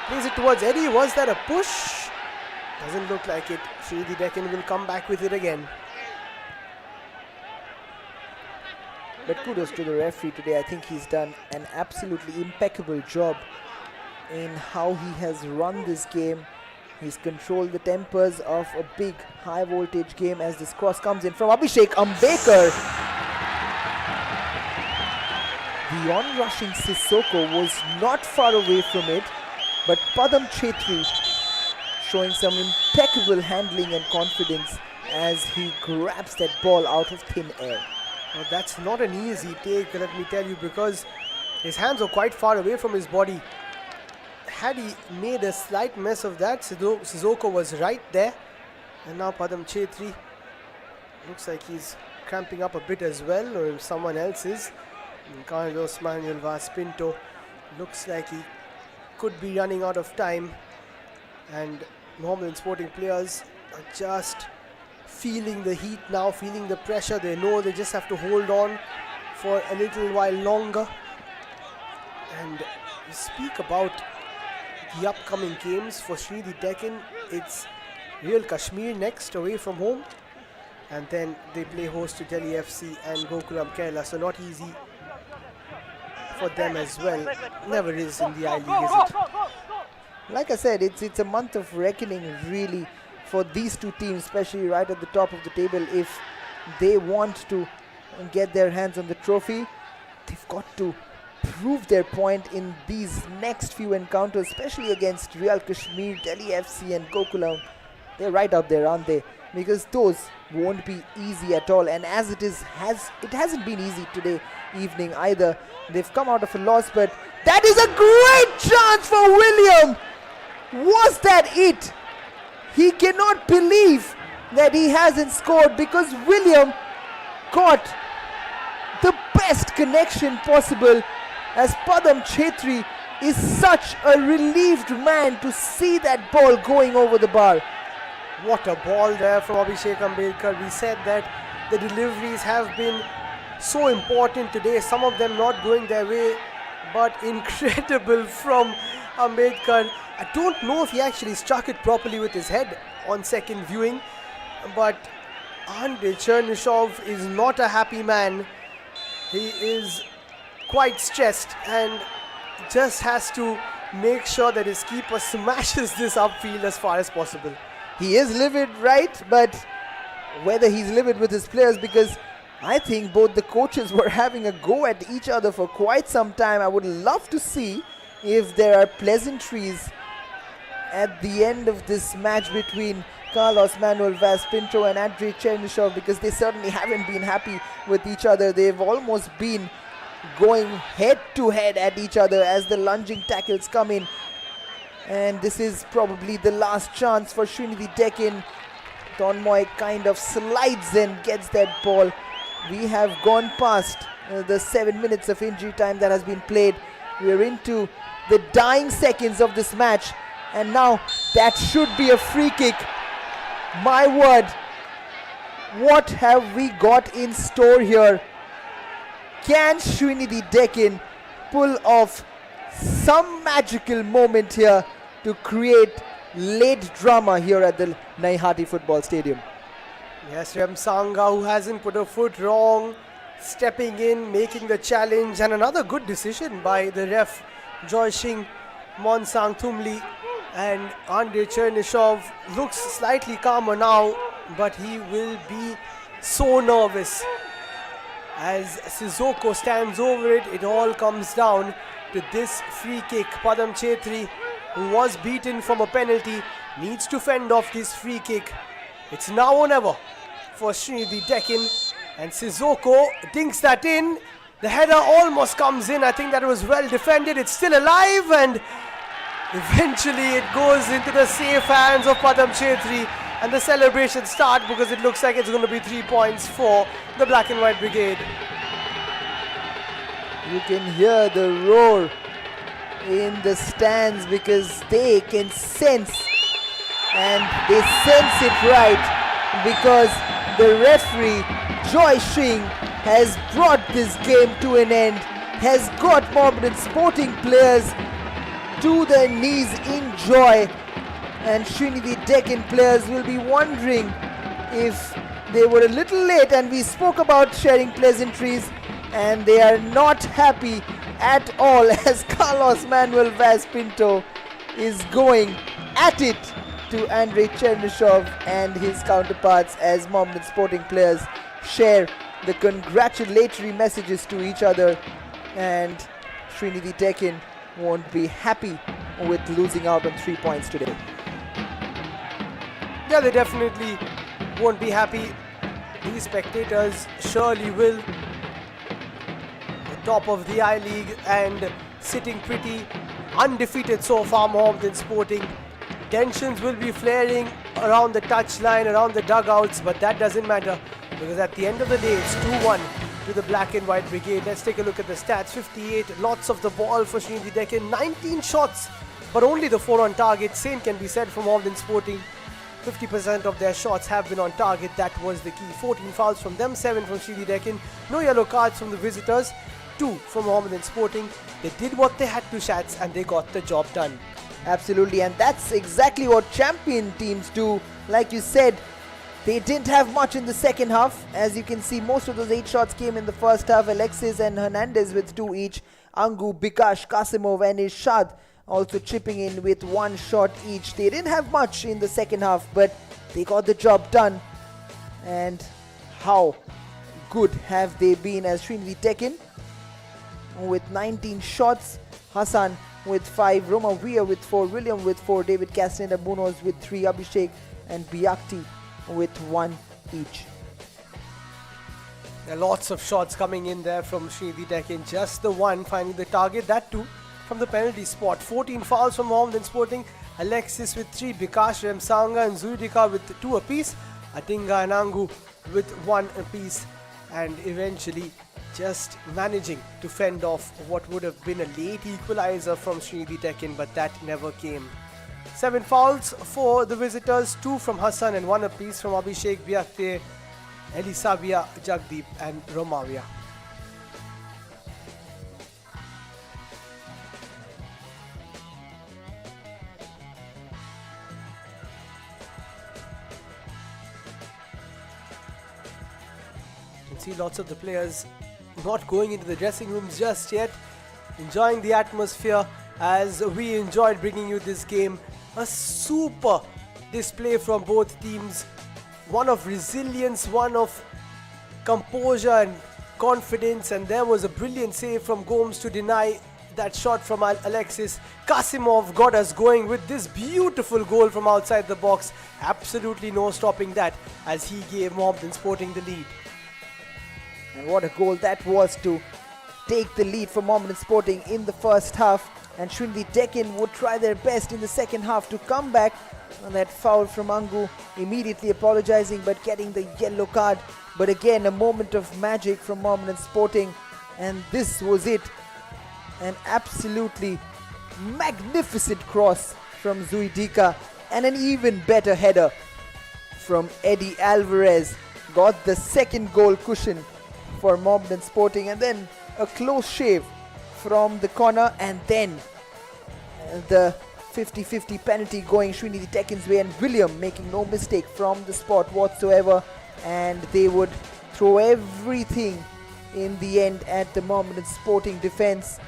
plays it towards Eddie. Was that a push? Doesn't look like it. Sreenidi Deccan will come back with it again. But kudos to the referee today. I think he's done an absolutely impeccable job in how he has run this game. He's controlled the tempers of a big high voltage game as this cross comes in from Abhishek Ambekar. The on-rushing Sissoko was not far away from it, but Padam Chetri showing some impeccable handling and confidence as he grabs that ball out of thin air. Well, that's not an easy take, let me tell you, because his hands are quite far away from his body. Had he made a slight mess of that, Sissoko was right there. And now Padam Chetri looks like he's cramping up a bit as well, or someone else is. And Carlos Manuel Vaz Pinto looks like he could be running out of time. And Mohammedan Sporting players are just feeling the heat now, feeling the pressure. They know they just have to hold on for a little while longer. And we speak about the upcoming games for Sreenidi Deccan. It's Real Kashmir next, away from home, and then they play host to Delhi FC and Gokulam Kerala, so not easy for them as well. Never is in the I-League, is it? Like I said, it's a month of reckoning really for these two teams, especially right at the top of the table. If they want to get their hands on the trophy, they've got to prove their point in these next few encounters, especially against Real Kashmir, Delhi FC and Gokulam. They're right up there, aren't they? Because those won't be easy at all, and as it hasn't been easy today evening either. They've come out of a loss, but that is a great chance for William. Was that it? He cannot believe that he hasn't scored, because William got the best connection possible, as Padam Chetri is such a relieved man to see that ball going over the bar. What a ball there from Abhishek Ambedkar. We said that the deliveries have been so important today, some of them not going their way, but incredible from Ambedkar. I don't know if he actually struck it properly with his head on second viewing, but Andrei Chernyshov is not a happy man. He is quite stressed and just has to make sure that his keeper smashes this upfield as far as possible. He is livid, right? But whether he's livid with his players, because I think both the coaches were having a go at each other for quite some time. I would love to see if there are pleasantries at the end of this match between Carlos Manuel Vaz Pinto and Andrei Chernyshov, because they certainly haven't been happy with each other. They've almost been going head to head at each other as the lunging tackles come in. And this is probably the last chance for Sreenidi Deccan. Tonmoy kind of slides and gets that ball. We have gone past the 7 minutes of injury time that has been played. We are into the dying seconds of this match, and now that should be a free kick. My word, what have we got in store here? Can Sreenidi Deccan pull off some magical moment here to create late drama here at the Naihati Football Stadium? Yes, Remsanga, who hasn't put a foot wrong, stepping in, making the challenge, and another good decision by the ref, Joyshing Monsang Thumli. And Andrei Chernyshov looks slightly calmer now, but he will be so nervous. As Sissoko stands over it, it all comes down to this free kick. Padam Chetri, who was beaten from a penalty, needs to fend off this free kick. It's now or never for Sreenidi Deccan, and Sissoko dinks that in. The header almost comes in. I think that was well defended. It's still alive, and eventually it goes into the safe hands of Padam Chetri, and the celebrations start because it looks like it's going to be 3 points for the Black and White Brigade. You can hear the roar in the stands because they can sense, and they sense it right, because the referee Joy Singh has brought this game to an end, has got Mohammedan Sporting players to their knees in joy, and Sreenidi Deccan players will be wondering if they were a little late, and we spoke about sharing pleasantries, and they are not happy at all as Carlos Manuel Vaz Pinto is going at it to Andrei Chernyshov and his counterparts as Mohammedan Sporting players share the congratulatory messages to each other, and Sreenidi Deccan won't be happy with losing out on 3 points today. Yeah, they definitely won't be happy. These spectators surely will. The top of the I-League and sitting pretty, undefeated so far, Mohammedan Sporting. Tensions will be flaring around the touchline, around the dugouts, but that doesn't matter because at the end of the day, it's 2-1 to the Black and White Brigade. Let's take a look at the stats. 58, lots of the ball for Sreenidi Deccan. 19 shots, but only the 4 on target. Same can be said for Mohammedan Sporting. 50% of their shots have been on target. That was the key. 14 fouls from them, 7 from Sreenidi Deccan. No yellow cards from the visitors, 2 from Mohammedan Sporting. They did what they had to, Shats, and they got the job done. Absolutely, and that's exactly what champion teams do. Like you said, they didn't have much in the second half. As you can see, most of those 8 shots came in the first half. Alexis and Hernandez with 2 each. Angu, Bikash, Kasimov and Irshad also chipping in with 1 shot each. They didn't have much in the second half, but they got the job done. And how good have they been as Sreenidi Deccan with 19 shots. Hassan with 5, Roma Weir with 4, William with 4, David Castaneda Munoz with 3, Abhishek and Biakti with 1 each. There are lots of shots coming in there from Sreenidi Deccan. Just the one finding the target, that too from the penalty spot. 14 fouls from Mohammedan Sporting. Alexis with 3, Bikash, Remsanga and Zuidika with 2 apiece. Atinga and Angu with 1 apiece. And eventually just managing to fend off what would have been a late equalizer from Sreenidi Deccan, but that never came. 7 fouls for the visitors, 2 from Hassan and 1 apiece from Abhishek, Biakte, Elisabia, Jagdeep and Romavia. You can see lots of the players not going into the dressing rooms just yet, enjoying the atmosphere as we enjoyed bringing you this game. A super display from both teams, one of resilience, one of composure and confidence, and there was a brilliant save from Gomes to deny that shot from Alexis. Kasimov got us going with this beautiful goal from outside the box. Absolutely no stopping that as he gave Mohammedan Sporting the lead. And what a goal that was to take the lead for Mohammedan Sporting in the first half. And Sreenidi Deccan would try their best in the second half to come back on that foul from Angu, immediately apologizing but getting the yellow card. But again, a moment of magic from Mohammedan Sporting, and this was it. An absolutely magnificent cross from Zuidika and an even better header from Eddie Alvarez. Got the second goal cushion for Mohammedan Sporting, and then a close shave from the corner, and then the 50-50 penalty going Sreenidi Deccan's way, and William making no mistake from the spot whatsoever, and they would throw everything in the end at the Mohammedan Sporting defense,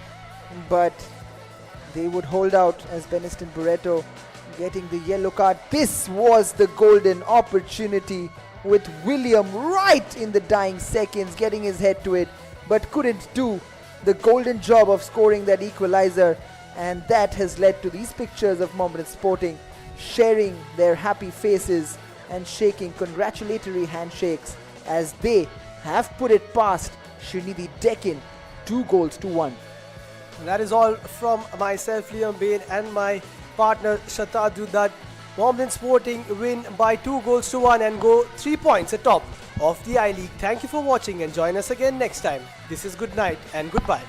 but they would hold out as Beniston Barreto getting the yellow card. This was the golden opportunity with William right in the dying seconds, getting his head to it, but couldn't do the golden job of scoring that equalizer. And that has led to these pictures of Mohammedan Sporting sharing their happy faces and shaking congratulatory handshakes as they have put it past Sreenidi Deccan 2-1. That is all from myself, Liam Bain, and my partner Shatadru, that Mohammedan Sporting win by 2-1 and go 3 points atop of the I-League. Thank you for watching and join us again next time. This is good night and goodbye.